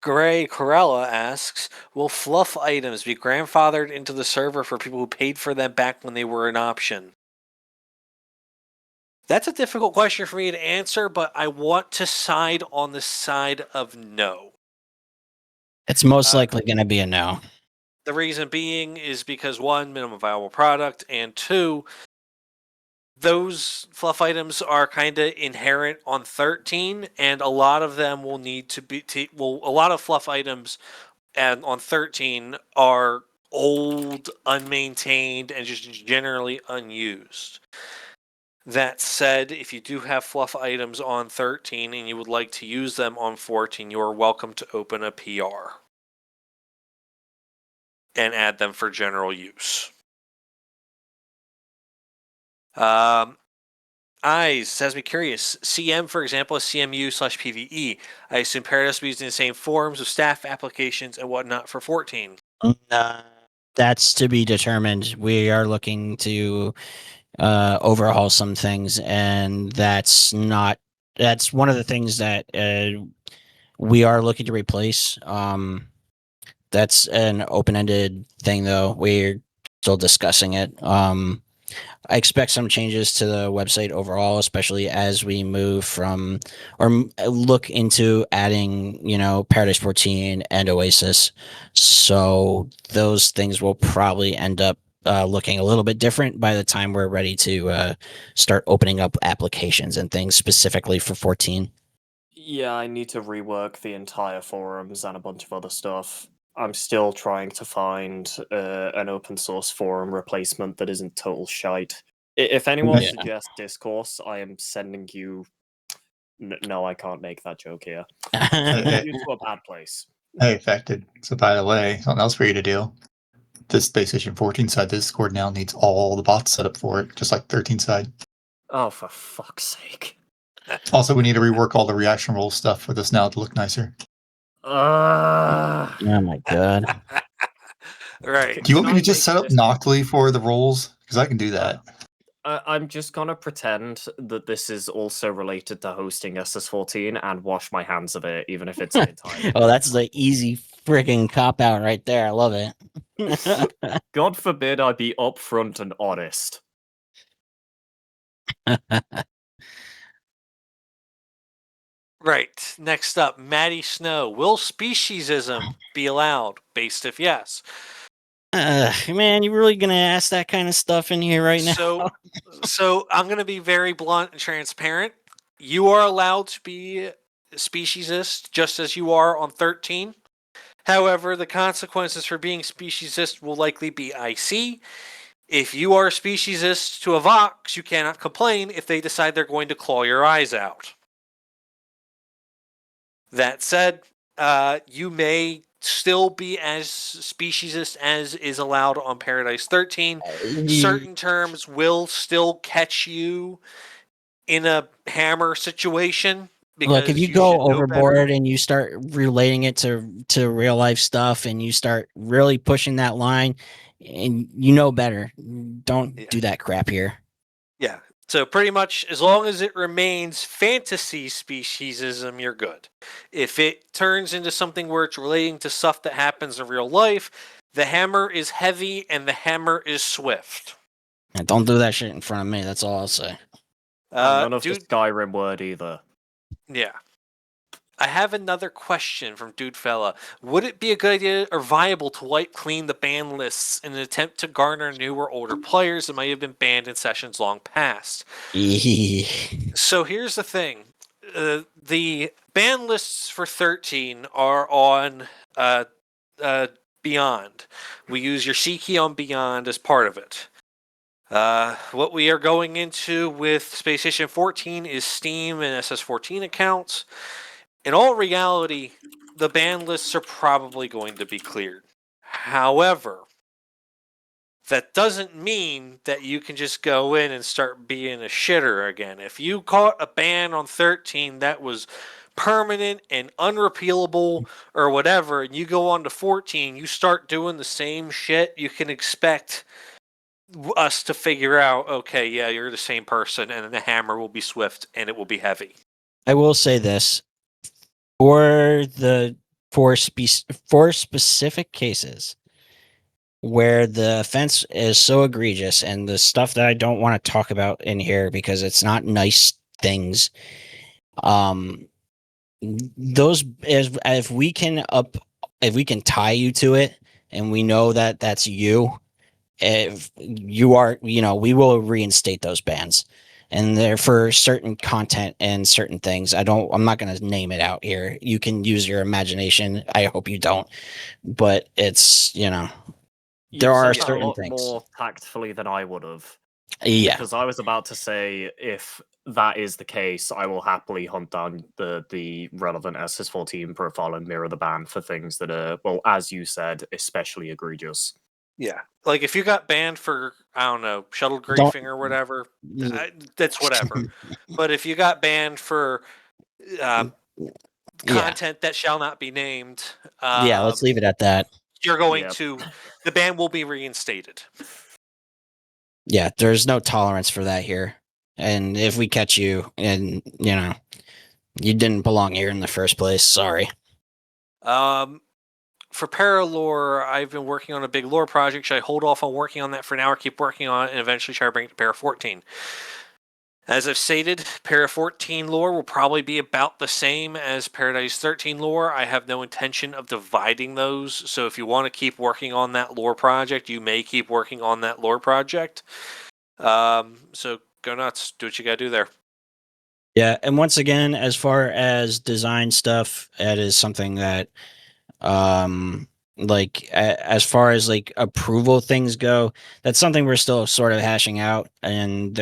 Gray Corella asks, will fluff items be grandfathered into the server for people who paid for them back when they were an option? That's a difficult question for me to answer, but I want to side on the side of no. It's most likely going to be a no. The reason being is because one, minimum viable product, and two, those fluff items are kind of inherent on 13, and a lot of them will need to be. A lot of fluff items and on 13 are old, unmaintained, and just generally unused. That said, if you do have fluff items on 13 and you would like to use them on 14, you are welcome to open a PR and add them for general use. Eyes has me curious. CM, for example, is CMU/PVE. I assume Paradise will be using the same forms of staff applications and whatnot for 14. That's to be determined. We are looking to overhaul some things, and that's one of the things that we are looking to replace. That's an open-ended thing, though. We're still discussing it. I expect some changes to the website overall, especially as we move from or look into adding, Paradise 14 and Oasis. So those things will probably end up looking a little bit different by the time we're ready to start opening up applications and things specifically for 14. Yeah, I need to rework the entire forums and a bunch of other stuff. I'm still trying to find an open source forum replacement that isn't total shite. If anyone Yeah. suggests Discourse, I am sending you. No, I can't make that joke here. Hey, You to a bad place. Affected. So by the way, something else for you to do. This SpaceStation 14 side Discord now needs all the bots set up for it, just like 13 side. Oh, for fuck's sake. Also, we need to rework all the reaction roll stuff for this now to look nicer. Oh my god. Right. Do you want me Can I to just make set up this- Noctly for the rolls? Because I can do that. I'm just gonna pretend that this is also related to hosting SS14 and wash my hands of it, even if it's an entire. Oh, that's the easy friggin' cop out right there. I love it. God forbid I be upfront and honest. Right. Next up, Maddie Snow. Will speciesism be allowed? Based if yes. Man, you really gonna ask that kind of stuff in here right now? So I'm going to be very blunt and transparent. You are allowed to be speciesist just as you are on 13. However, the consequences for being speciesist will likely be IC. If you are a speciesist to a Vox, you cannot complain if they decide they're going to claw your eyes out. That said, you may still be as speciesist as is allowed on Paradise 13. Certain terms will still catch you in a hammer situation. Look, if you should go know better. overboard and you start relating it to real life stuff and you start really pushing that line, and you know better, don't do that crap here. Yeah. So pretty much, as long as it remains fantasy speciesism, you're good. If it turns into something where it's relating to stuff that happens in real life, the hammer is heavy and the hammer is swift. And don't do that shit in front of me. That's all I'll say. None of the Skyrim word either. Yeah. I have another question from Dude Fella. Would it be a good idea or viable to wipe clean the ban lists in an attempt to garner newer, older players that might have been banned in sessions long past? So here's the thing. The ban lists for 13 are on Byond. We use your C key on Byond as part of it. What we are going into with SpaceStation 14 is Steam and SS14 accounts. In all reality, the ban lists are probably going to be cleared. However, that doesn't mean that you can just go in and start being a shitter again. If you caught a ban on 13 that was permanent and unrepealable or whatever, and you go on to 14, you start doing the same shit, you can expect us to figure out, okay, yeah, you're the same person, and the hammer will be swift and it will be heavy. I will say this. For specific cases where the offense is so egregious and the stuff that I don't want to talk about in here because it's not nice things, those if we can tie you to it and we know that that's you, if you are, we will reinstate those bans. And they're for certain content and certain things. I'm not going to name it out here. You can use your imagination. I hope you don't. But it's, there are said that certain a lot things. more tactfully than I would have. Yeah. Because I was about to say, if that is the case, I will happily hunt down the relevant SS14 profile and mirror the ban for things that are, well, as you said, especially egregious. Yeah. Like if you got banned for, I don't know, shuttle griefing or whatever, that's whatever. But if you got banned for content that shall not be named. Yeah, let's leave it at that. you're going Yep. to the ban will be reinstated. Yeah, there's no tolerance for that here. And if we catch you and, you didn't belong here in the first place, sorry. For Paralore, I've been working on a big lore project. Should I hold off on working on that for now or keep working on it and eventually try to bring it to Para 14? As I've stated, Para 14 lore will probably be about the same as Paradise 13 lore. I have no intention of dividing those. So if you want to keep working on that lore project, you may keep working on that lore project. So go nuts. Do what you got to do there. Yeah, and once again, as far as design stuff, that is something that, as far as like approval things go, that's something we're still sort of hashing out, and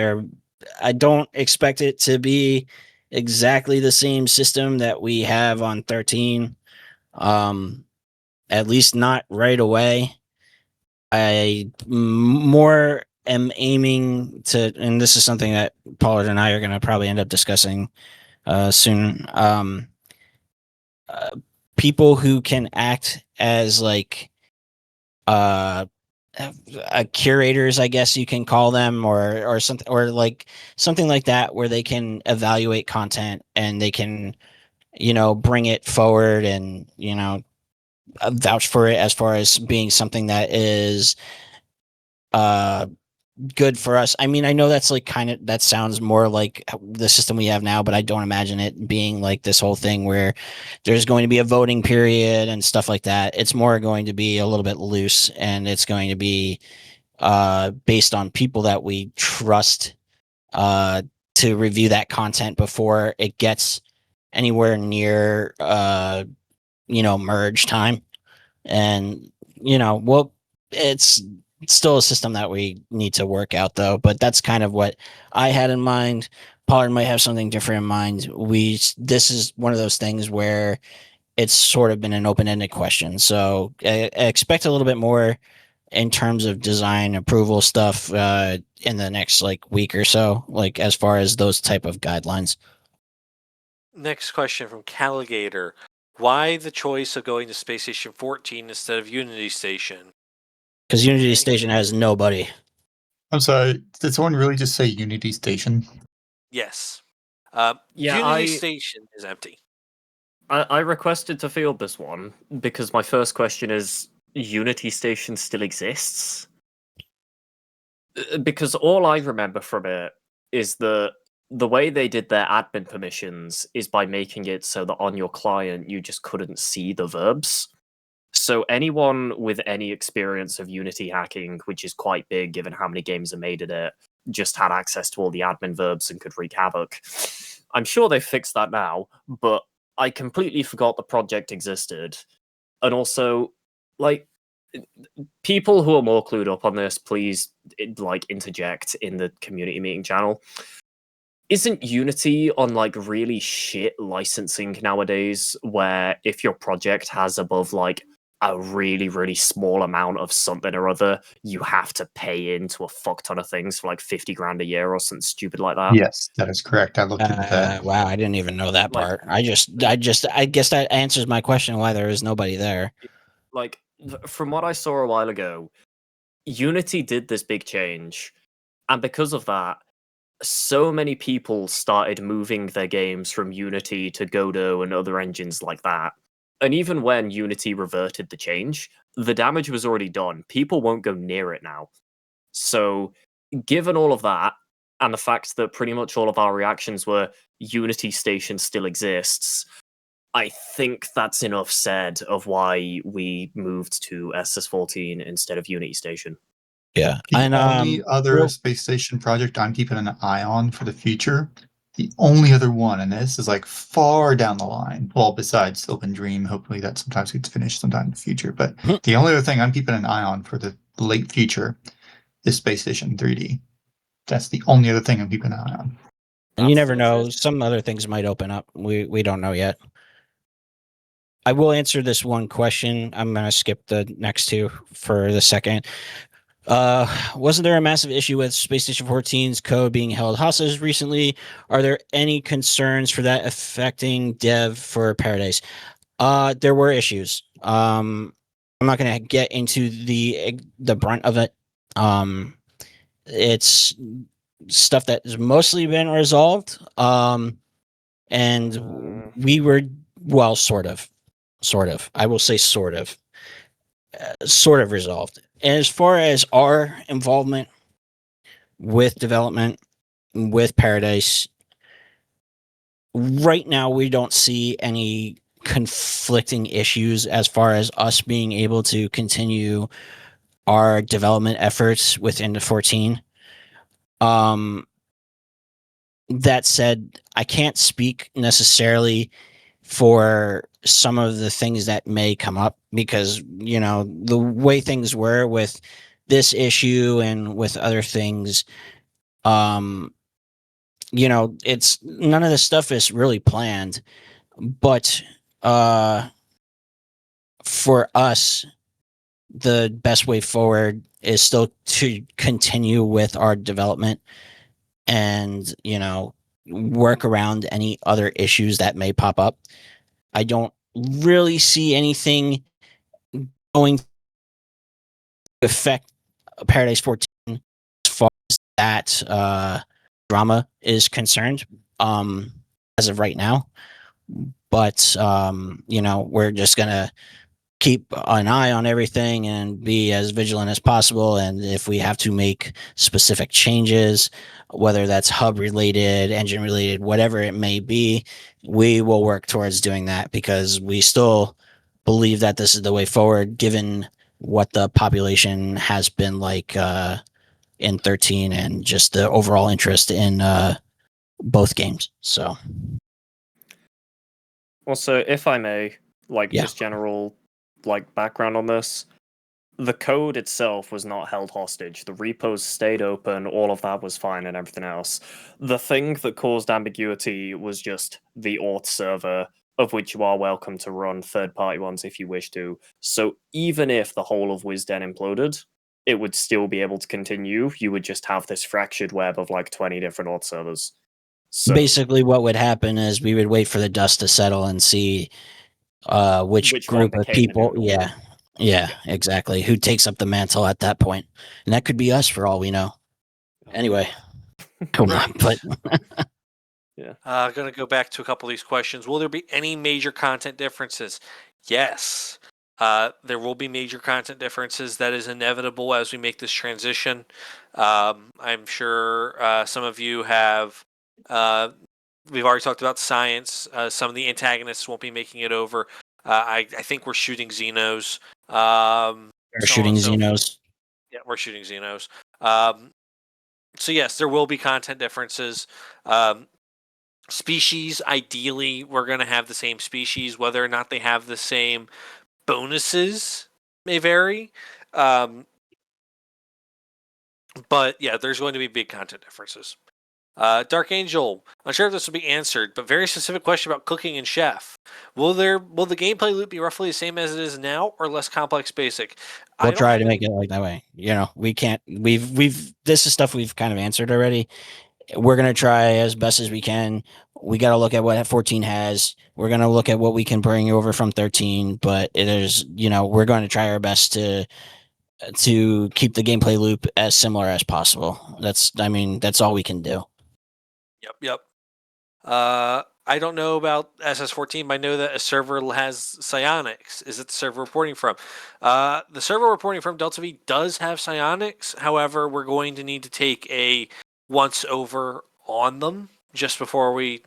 I don't expect it to be exactly the same system that we have on 13. At least not right away. I more am aiming to, and this is something that Pollard and I are going to probably end up discussing soon. People who can act as like curators, I guess you can call them, or something, or like something like that, where they can evaluate content and they can, bring it forward and vouch for it as far as being something that is good for us. I mean, I know that's like that sounds more like the system we have now, but I don't imagine it being like this whole thing where there's going to be a voting period and stuff like that. It's more going to be a little bit loose, and it's going to be based on people that we trust to review that content before it gets anywhere near merge time. And it's still a system that we need to work out, though. But that's kind of what I had in mind. Pollard might have something different in mind. This is one of those things where it's sort of been an open-ended question. So I expect a little bit more in terms of design approval stuff in the next week or so, as far as those type of guidelines. Next question from Caligator. Why the choice of going to Space Station 14 instead of UnityStation? Because UnityStation has nobody. I'm sorry, did someone really just say UnityStation? Yes. Yeah, UnityStation is empty. I requested to field this one because my first question is, UnityStation still exists? Because all I remember from it is the way they did their admin permissions is by making it so that on your client you just couldn't see the verbs. So anyone with any experience of Unity hacking, which is quite big given how many games are made in it, just had access to all the admin verbs and could wreak havoc. I'm sure they fixed that now, but I completely forgot the project existed. And also, people who are more clued up on this, please interject in the community meeting channel. Isn't Unity on really shit licensing nowadays, where if your project has above a really, really small amount of something or other, you have to pay into a fuck ton of things for $50 grand a year or something stupid like that? Yes, that is correct. I looked into that. Wow, I didn't even know that part. I guess that answers my question why there is nobody there. From what I saw a while ago, Unity did this big change, and because of that, so many people started moving their games from Unity to Godot and other engines like that. And even when Unity reverted the change, the damage was already done. People won't go near it now. So, given all of that, and the fact that pretty much all of our reactions were UnityStation still exists, I think that's enough said of why we moved to SS14 instead of UnityStation. Yeah. The And only other space station project I'm keeping an eye on for the future, the only other one, and this is far down the line. Well, besides Open Dream, hopefully that sometimes gets finished sometime in the future. But the only other thing I'm keeping an eye on for the late future is Space Station 3D. That's the only other thing I'm keeping an eye on. And you never know. Some other things might open up. We don't know yet. I will answer this one question. I'm going to skip the next two for the second. Wasn't there a massive issue with Space Station 14's code being held hostage recently? Are there any concerns for that affecting dev for Paradise? There were issues. I'm not going to get into the brunt of it. It's stuff that has mostly been resolved. And we were, well, sort of. I will say sort of resolved. And as far as our involvement with development, with Paradise, right now we don't see any conflicting issues as far as us being able to continue our development efforts within the 14. That said, I can't speak necessarily for some of the things that may come up because, the way things were with this issue and with other things, it's none of this stuff is really planned, but for us, the best way forward is still to continue with our development and, work around any other issues that may pop up. I don't really see anything going to affect Paradise 14 as far as that drama is concerned, as of right now. But we're just gonna keep an eye on everything and be as vigilant as possible. And if we have to make specific changes, whether that's hub related, engine related, whatever it may be, we will work towards doing that because we still believe that this is the way forward, given what the population has been like in 13 and just the overall interest in both games. So, also, if I may, Yeah. just general background on this, the code itself was not held hostage. The repos stayed open, all of that was fine and everything else. The thing that caused ambiguity was just the auth server, of which you are welcome to run third-party ones if you wish to. So even if the whole of Wisden imploded, it would still be able to continue. You would just have this fractured web of 20 different auth servers. So basically what would happen is we would wait for the dust to settle and see which one group of became the new people normal. yeah, exactly, who takes up the mantle at that point. And that could be us for all we know. Anyway, come on, but Going to go back to a couple of these questions. Will there be any major content differences? Yes. There will be major content differences. That is inevitable as we make this transition. I'm sure some of you have. We've already talked about science. Some of the antagonists won't be making it over. I think we're shooting Xenos. we're shooting Xenos. Yeah, we're shooting Xenos. So yes, there will be content differences. Species, ideally, we're going to have the same species. Whether or not they have the same bonuses may vary. But yeah, there's going to be big content differences. Dark Angel, I'm sure if this will be answered, but very specific question about cooking and chef. Will the gameplay loop be roughly the same as it is now, or less complex basic? We'll try to make it like that way. We can't. This is stuff we've kind of answered already. We're gonna try as best as we can. We got to look at what 14 has. We're gonna look at what we can bring over from 13. But it is, we're going to try our best to keep the gameplay loop as similar as possible. That's all we can do. Yep. I don't know about SS14, but I know that a server has psionics. Is it the server reporting from? The server reporting from Delta V does have psionics. However, we're going to need to take a once over on them just before we,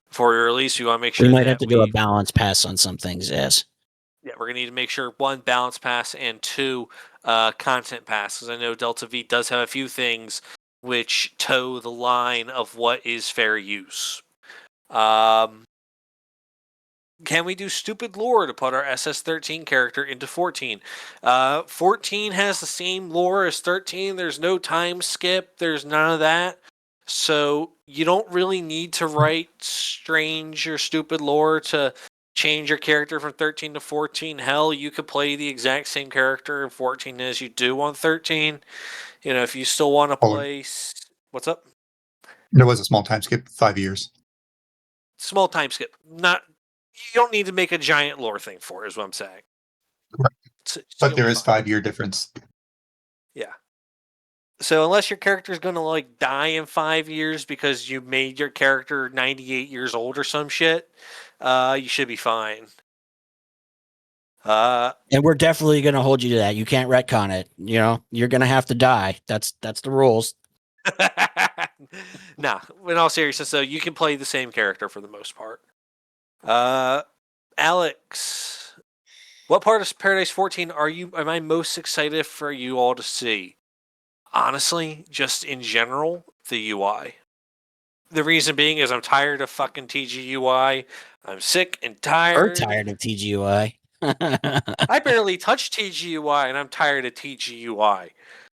before we release. We want to make sure we might have to do a balance pass on some things. Yes. Yeah, we're gonna need to make sure 1, balance pass, and 2, content pass. Because I know Delta V does have a few things which toe the line of what is fair use. Can we do stupid lore to put our SS13 character into 14? 14 has the same lore as 13. There's no time skip. There's none of that. So you don't really need to write strange or stupid lore to change your character from 13 to 14. Hell, you could play the exact same character in 14 as you do on 13. If you still want to play... What's up? There was a small time skip, 5 years. Small time skip. You don't need to make a giant lore thing for it, is what I'm saying. Right. But there you'll be is fine. 5-year difference. Yeah. So unless your character is gonna like die in 5 years because you made your character 98 years old or some shit, you should be fine. And we're definitely going to hold you to that. You can't retcon it. You know, you're going to have to die. That's the rules. Nah, in all seriousness, though, you can play the same character for the most part. Alex, what part of Paradise 14 am I most excited for you all to see? Honestly, just in general, the UI. The reason being is I'm tired of fucking TGUI. I'm sick and tired. We're tired of TGUI. I barely touch TGUI, and I'm tired of TGUI.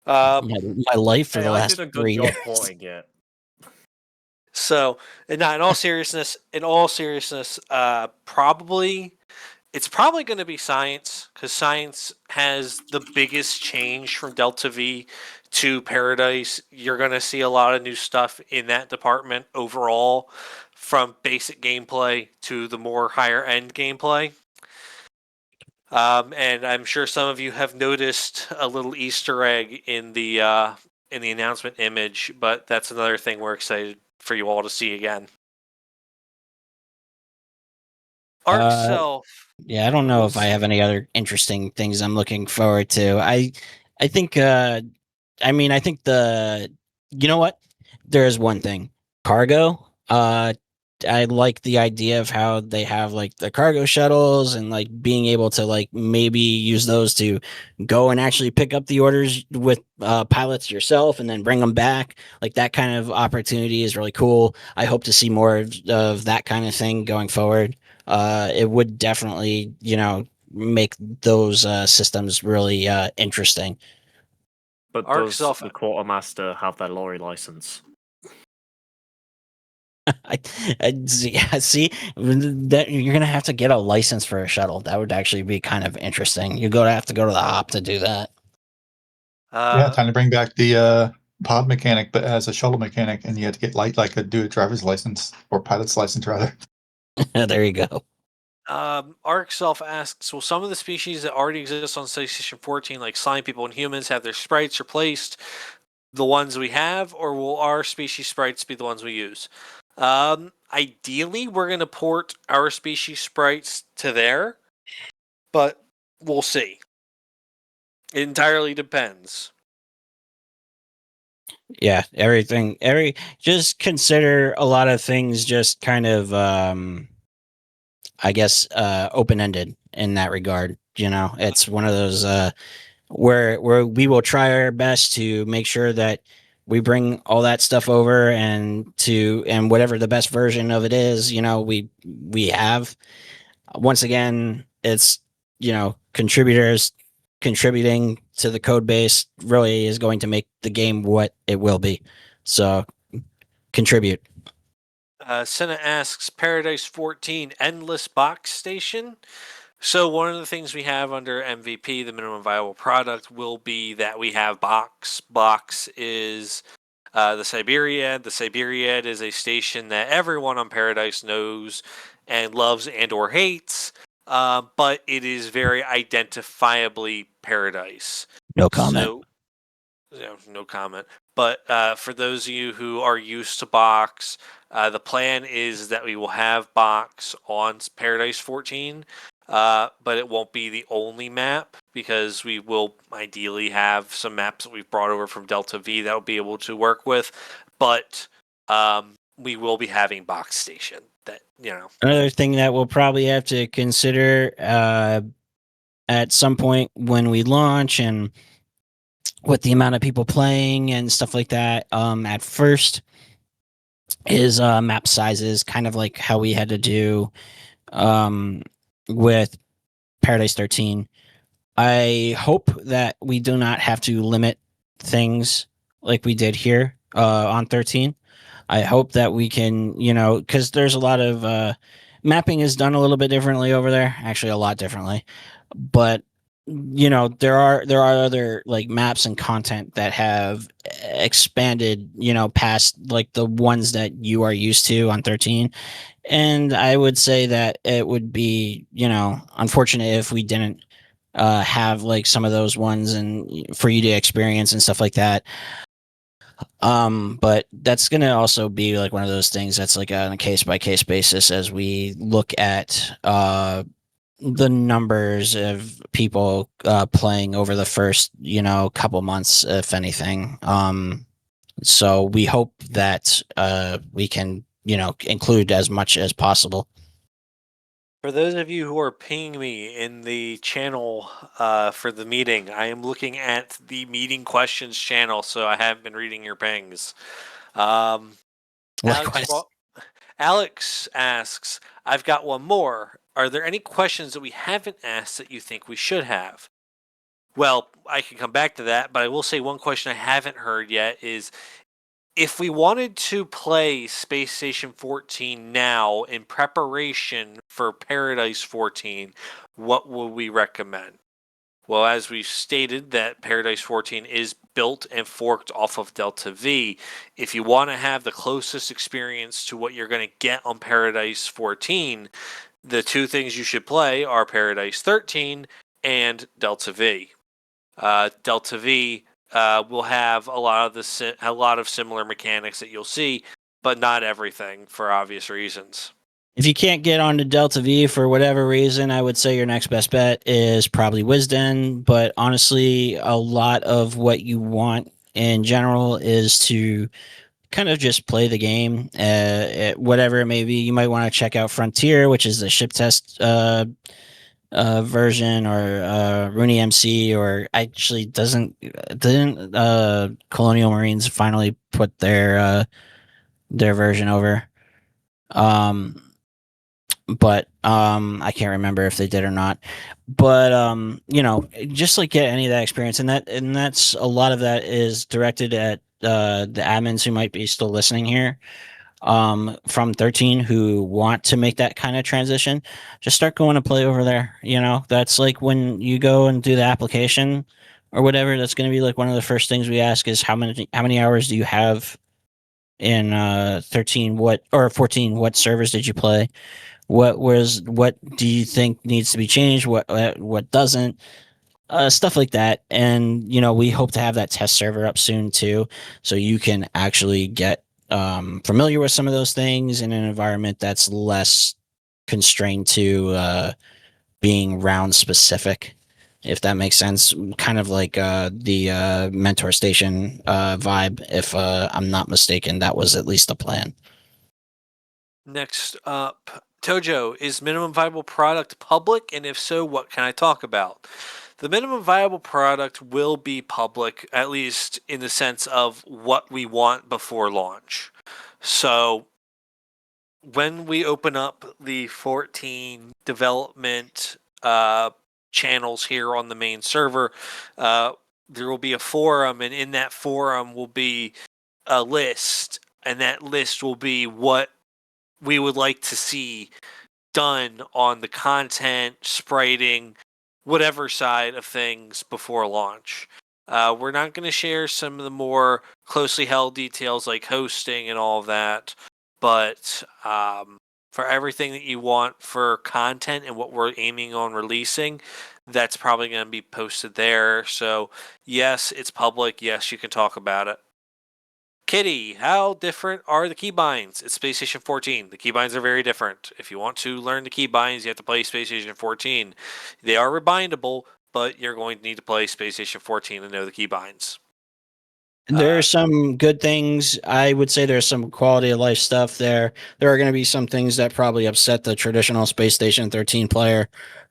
My life for Hey, the I last did a good 3 job years. porting it. So, in all seriousness, probably it's probably going to be science, because science has the biggest change from Delta V to Paradise. You're going to see a lot of new stuff in that department overall, from basic gameplay to the more higher end gameplay. And I'm sure some of you have noticed a little Easter egg in the announcement image, but that's another thing we're excited for you all to see again. Arc Self. Yeah, I don't know if I have any other interesting things I'm looking forward to. I think I think you know what? There is one thing. Cargo. I like the idea of how they have like the cargo shuttles and like being able to like maybe use those to go and actually pick up the orders with pilots yourself and then bring them back. Like that kind of opportunity is really cool. I hope to see more of that kind of thing going forward. It would definitely, make those systems really interesting. But Arc does Self- the quartermaster have their lorry license? See that you're gonna have to get a license for a shuttle. That would actually be kind of interesting. You're gonna have to go to the op to do that. Yeah, time to bring back the pod mechanic, but as a shuttle mechanic, and you have to get do a driver's license or pilot's license rather. There you go. Arc Self asks, will some of the species that already exist on PlayStation 14, like slime people and humans, have their sprites replaced the ones we have, or will our species sprites be the ones we use? Ideally, we're going to port our species sprites to there, but we'll see. It entirely depends. Yeah, just consider a lot of things just kind of I guess open-ended in that regard. It's one of those where we will try our best to make sure that we bring all that stuff over and whatever the best version of it is, we have. Once again, it's contributors contributing to the code base really is going to make the game what it will be. So contribute. Senna asks, Paradise 14 endless Boxstation? So one of the things we have under MVP, the minimum viable product, will be that we have Box. Box is the Siberiad. The Siberiad is a station that everyone on Paradise knows and loves and or hates, but it is very identifiably Paradise. No comment. So, no comment. But for those of you who are used to Box, the plan is that we will have Box on Paradise 14. But it won't be the only map, because we will ideally have some maps that we've brought over from Delta V that will be able to work with. But we will be having Boxstation. Another thing that we'll probably have to consider at some point when we launch, and with the amount of people playing and stuff like that, at first is map sizes, kind of like how we had to do with Paradise 13. I hope that we do not have to limit things like we did here on 13. I hope that we can, because there's a lot of mapping is done a little bit differently over there, actually a lot differently. But there are other like maps and content that have expanded, past like the ones that you are used to on 13. And I would say that it would be, unfortunate if we didn't have like some of those ones and for you to experience and stuff like that. But that's going to also be like one of those things that's like on a case by case basis as we look at the numbers of people playing over the first, couple months, if anything. So we hope that we can, include as much as possible. For those of you who are pinging me in the channel for the meeting, I am looking at the meeting questions channel, so I haven't been reading your pings. Likewise. Alex asks, I've got one more. Are there any questions that we haven't asked that you think we should have? Well, I can come back to that, but I will say one question I haven't heard yet is, if we wanted to play Space Station 14 now in preparation for Paradise 14, what would we recommend? Well, as we've stated, that Paradise 14 is built and forked off of Delta V. If you want to have the closest experience to what you're going to get on Paradise 14, the two things you should play are Paradise 13 and Delta V. Delta V will have a lot of similar mechanics that you'll see, but not everything for obvious reasons. If you can't get onto Delta V for whatever reason, I would say your next best bet is probably Wisdom. But honestly, a lot of what you want in general is to kind of just play the game, whatever it may be. You might want to check out Frontier, which is the ship test version, or Rooney MC, or actually didn't Colonial Marines finally put their version over? But I can't remember if they did or not. But just like get any of that experience, and that's a lot of that is directed at the admins who might be still listening here from 13 who want to make that kind of transition. Just start going to play over there. That's like when you go and do the application or whatever, that's going to be like one of the first things we ask is how many hours do you have in 13, or 14, what servers did you play? What do you think needs to be changed? What doesn't? Stuff like that. And, we hope to have that test server up soon too. So you can actually get familiar with some of those things in an environment that's less constrained to being round specific, if that makes sense. Kind of like the Mentor Station vibe. If I'm not mistaken, that was at least the plan. Next up, Tojo, is minimum viable product public? And if so, what can I talk about? The minimum viable product will be public, at least in the sense of what we want before launch. So when we open up the 14 development channels here on the main server, there will be a forum, and in that forum will be a list, and that list will be what we would like to see done on the content, spriting, whatever side of things before launch. We're not going to share some of the more closely held details like hosting and all of that, but for everything that you want for content and what we're aiming on releasing, that's probably going to be posted there. So yes, it's public. Yes, you can talk about it. Kitty, how different are the keybinds? It's Space Station 14. The keybinds are very different. If you want to learn the keybinds, you have to play Space Station 14. They are rebindable, but you're going to need to play Space Station 14 to know the keybinds. There are some good things. I would say there's some quality of life stuff there. There are going to be some things that probably upset the traditional Space Station 13 player.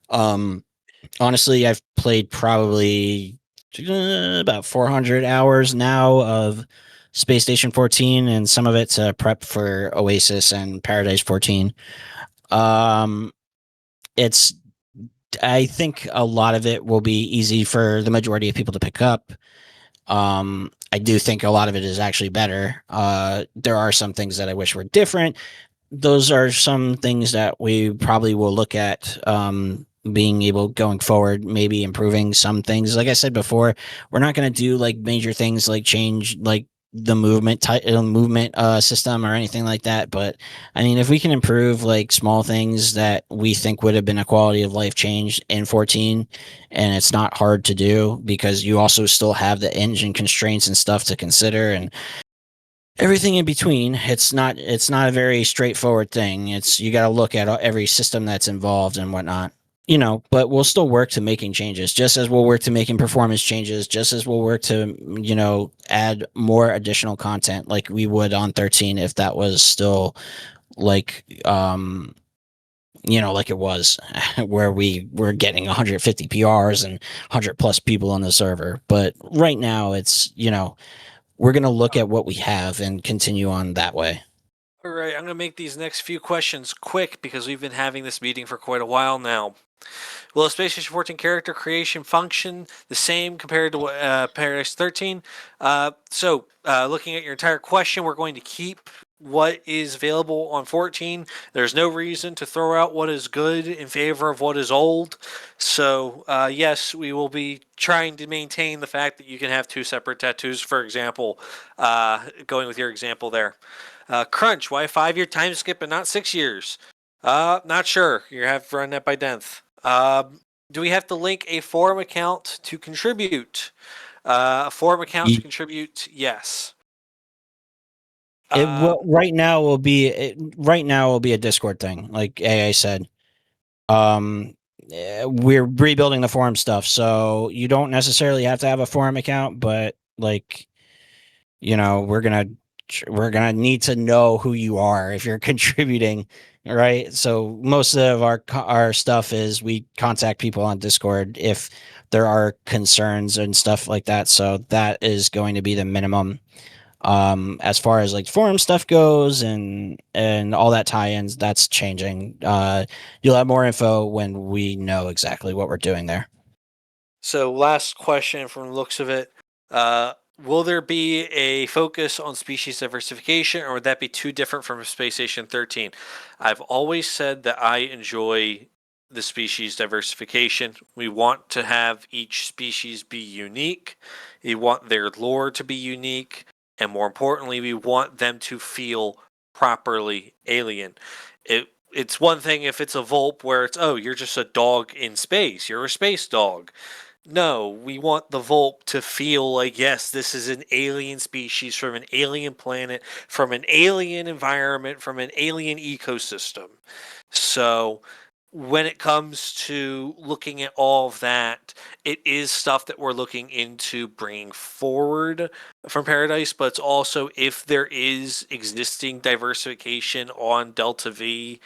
Honestly, I've played probably about 400 hours now of Space Station 14, and some of it's prep for Oasis and Paradise 14. I think a lot of it will be easy for the majority of people to pick up. I do think a lot of it is actually better. There are some things that I wish were different. Those are some things that we probably will look at being able going forward, maybe improving some things. Like I said before, we're not going to do like major things like change like the movement system or anything like that. But I mean, if we can improve like small things that we think would have been a quality of life change in 14, and it's not hard to do because you also still have the engine constraints and stuff to consider and everything in between. It's not a very straightforward thing. You got to look at every system that's involved and whatnot. But we'll still work to making changes, just as we'll work to making performance changes, just as we'll work to, add more additional content like we would on 13 if that was still like, like it was where we were getting 150 PRs and 100 plus people on the server. But right now it's, we're going to look at what we have and continue on that way. All right, I'm going to make these next few questions quick because we've been having this meeting for quite a while now. Will a Space Station 14 character creation function the same compared to Paradise 13? Looking at your entire question, we're going to keep what is available on 14. There's no reason to throw out what is good in favor of what is old. So, yes, we will be trying to maintain the fact that you can have 2 separate tattoos, for example, going with your example there. Crunch, why 5-year time skip and not 6 years? Not sure. You have to run that by Denth. Do we have to link a forum account to contribute? A forum account to contribute? Yes. Right now will be a Discord thing, like AA said. We're rebuilding the forum stuff, so you don't necessarily have to have a forum account, but like, we're gonna need to know who you are if you're contributing, right? So most of our stuff is we contact people on Discord if there are concerns and stuff like that. So that is going to be the minimum. As far as like forum stuff goes and all that tie-ins, that's changing. You'll have more info when we know exactly what we're doing there. So last question from the looks of it. Will there be a focus on species diversification, or would that be too different from Space Station 13? I've always said that I enjoy the species diversification. We want to have each species be unique. We want their lore to be unique. And more importantly, we want them to feel properly alien. It's one thing if it's a Volp where it's, oh, you're just a dog in space. You're a space dog. No, we want the Volp to feel like, yes, this is an alien species from an alien planet, from an alien environment, from an alien ecosystem. So when it comes to looking at all of that, it is stuff that we're looking into bringing forward from Paradise, but it's also if there is existing diversification on Delta V's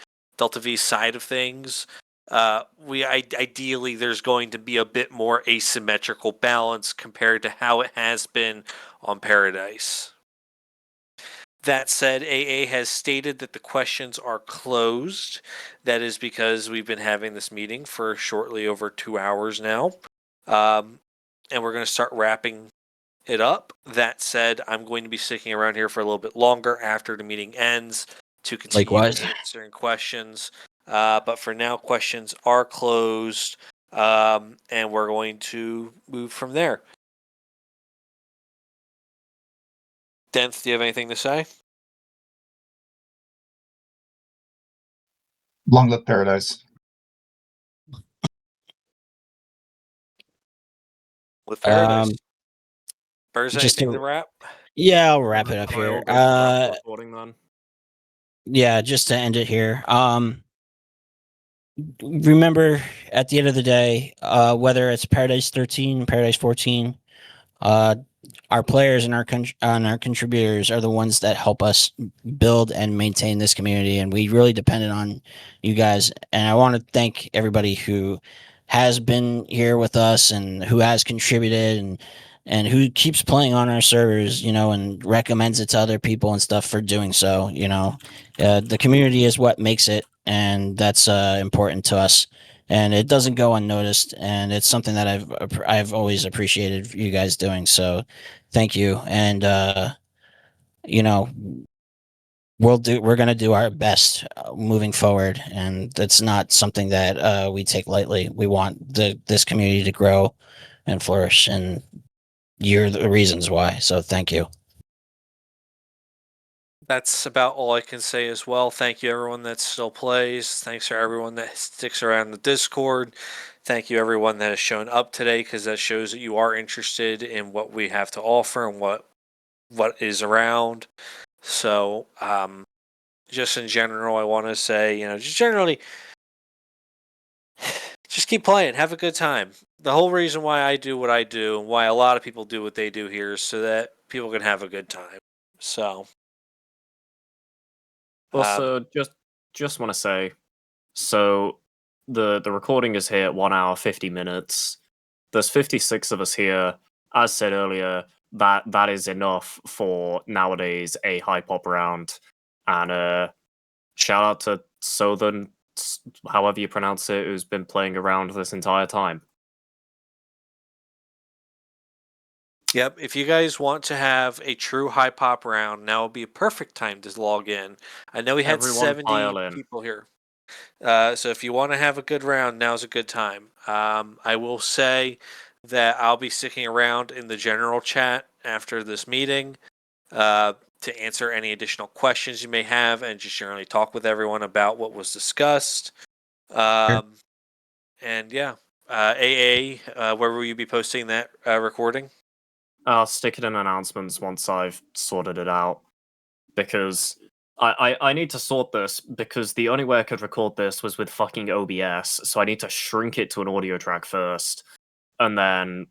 side of things, ideally there's going to be a bit more asymmetrical balance compared to how it has been on Paradise. That said, AA has stated that the questions are closed. That is because we've been having this meeting for shortly over 2 hours now. And we're going to start wrapping it up. That said, I'm going to be sticking around here for a little bit longer after the meeting ends to continue answering questions. But for now, questions are closed. And we're going to move from there. Denth, do you have anything to say? Long live Paradise. With Paradise. Burrs, just anything to wrap? Yeah, I'll wrap it up here. Recording then. Yeah, just to end it here. Remember, at the end of the day, whether it's Paradise 13, Paradise 14, our players and our contributors are the ones that help us build and maintain this community, and we really depended on you guys. And I want to thank everybody who has been here with us and who has contributed and who keeps playing on our servers, and recommends it to other people and stuff for doing so. The community is what makes it, and that's important to us. And it doesn't go unnoticed, and it's something that I've always appreciated you guys doing. So, thank you. And we're gonna do our best moving forward, and that's not something that we take lightly. We want this community to grow and flourish, and you're the reasons why. So, thank you. that's about all I can say as well. Thank you, everyone that still plays. Thanks for everyone that sticks around the Discord. Thank you, everyone that has shown up today, because that shows that you are interested in what we have to offer and what is around. So, just in general, I want to say, just generally, just keep playing, have a good time. The whole reason why I do what I do and why a lot of people do what they do here is so that people can have a good time. So, Also, just want to say, so the recording is here at 1 hour 50 minutes. There's 56 of us here. As said earlier, that is enough for nowadays a hype hop round. And shout out to Southern, however you pronounce it, who's been playing around this entire time. yep, if you guys want to have a true hype hop round, now would be a perfect time to log in. I know we had Everyone 70 pile in. people here. So if you want to have a good round, now's a good time. I will say that I'll be sticking around in the general chat after this meeting to answer any additional questions you may have and just generally talk with everyone about what was discussed. And yeah, AA, where will you be posting that recording? I'll stick it in announcements once I've sorted it out, because I need to sort this, because the only way I could record this was with fucking OBS, so I need to shrink it to an audio track first, and then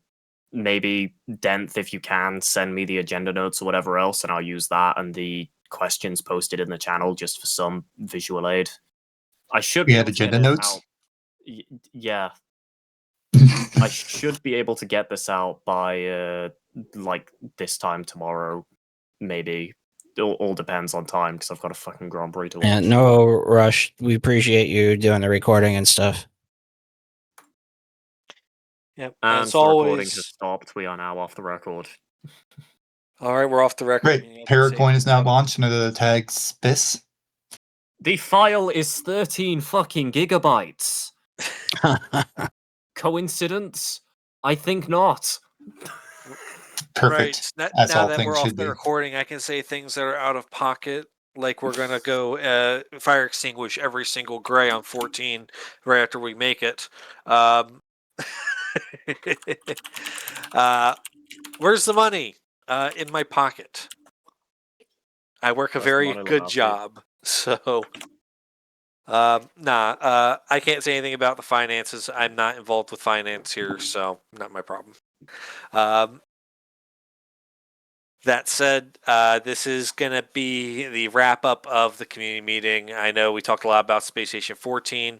maybe Denth, if you can, send me the agenda notes or whatever else, and I'll use that and the questions posted in the channel just for some visual aid. I should We be had able to agenda get it notes? out. Yeah. I should be able to get this out by like this time tomorrow, maybe. It all depends on time, because I've got a fucking Grand Prix to watch. And no rush. We appreciate you doing the recording and stuff. Yep. And As the recording always. has stopped. We are now off the record. All right, we're off the record. Great. Paracoin is now launched under the tag SPIS. The file is 13 fucking gigabytes. Coincidence? I think not. Perfect. Right. As Now all that things we're off should the be. recording, I can say things that are out of pocket. Like we're gonna go fire extinguish every single gray on 14 right after we make it. Where's the money? In my pocket. I work a That's very money, good Lebowski. job, so I can't say anything about the finances. I'm not involved with finance here, so not my problem. That said, this is going to be the wrap up of the community meeting. I know we talked a lot about SpaceStation 14.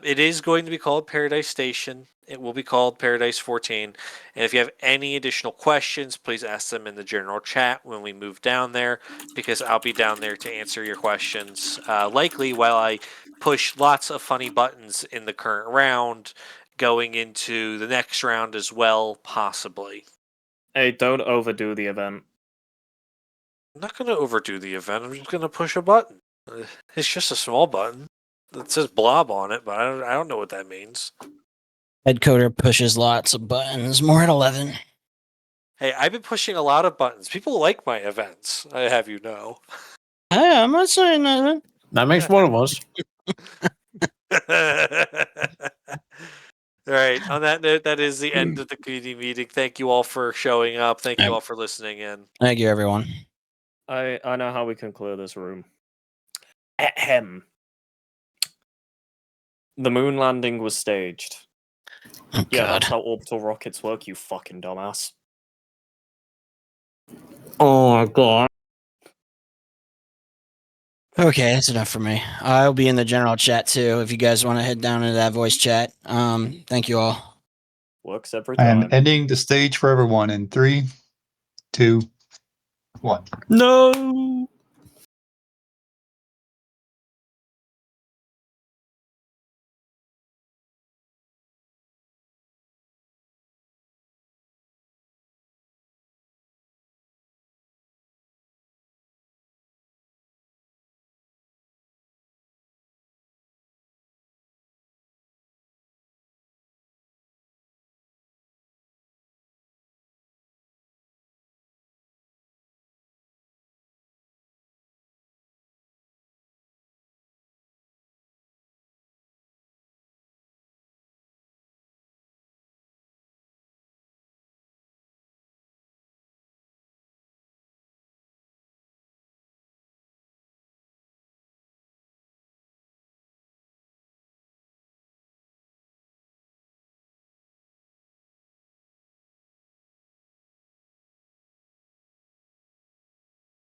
It is going to be called Paradise Station. It will be called Paradise 14. And if you have any additional questions, please ask them in the general chat when we move down there, because I'll be down there to answer your questions. Likely while I push lots of funny buttons in the current round, going into the next round as well, possibly. Hey, don't overdo the event. I'm not going to overdo the event. I'm just going to push a button. It's just a small button. It says blob on it, but I don't know what that means. Head coder pushes lots of buttons. More at 11. Hey, I've been pushing a lot of buttons. People like my events, I have you know. Hey, I'm not saying nothing. That makes one of us. All right. On that note, that is the end of the community meeting. Thank you all for showing up. Thank you all for listening in. Thank you, everyone. I know how we can clear this room. Ahem. The moon landing was staged. Oh, Yeah, God. that's how orbital rockets work, you fucking dumbass. Oh my god. Okay, that's enough for me. I'll be in the general chat too if you guys want to head down into that voice chat. Thank you all. Works every I time. am ending the stage for everyone in 3, 2, 1. No.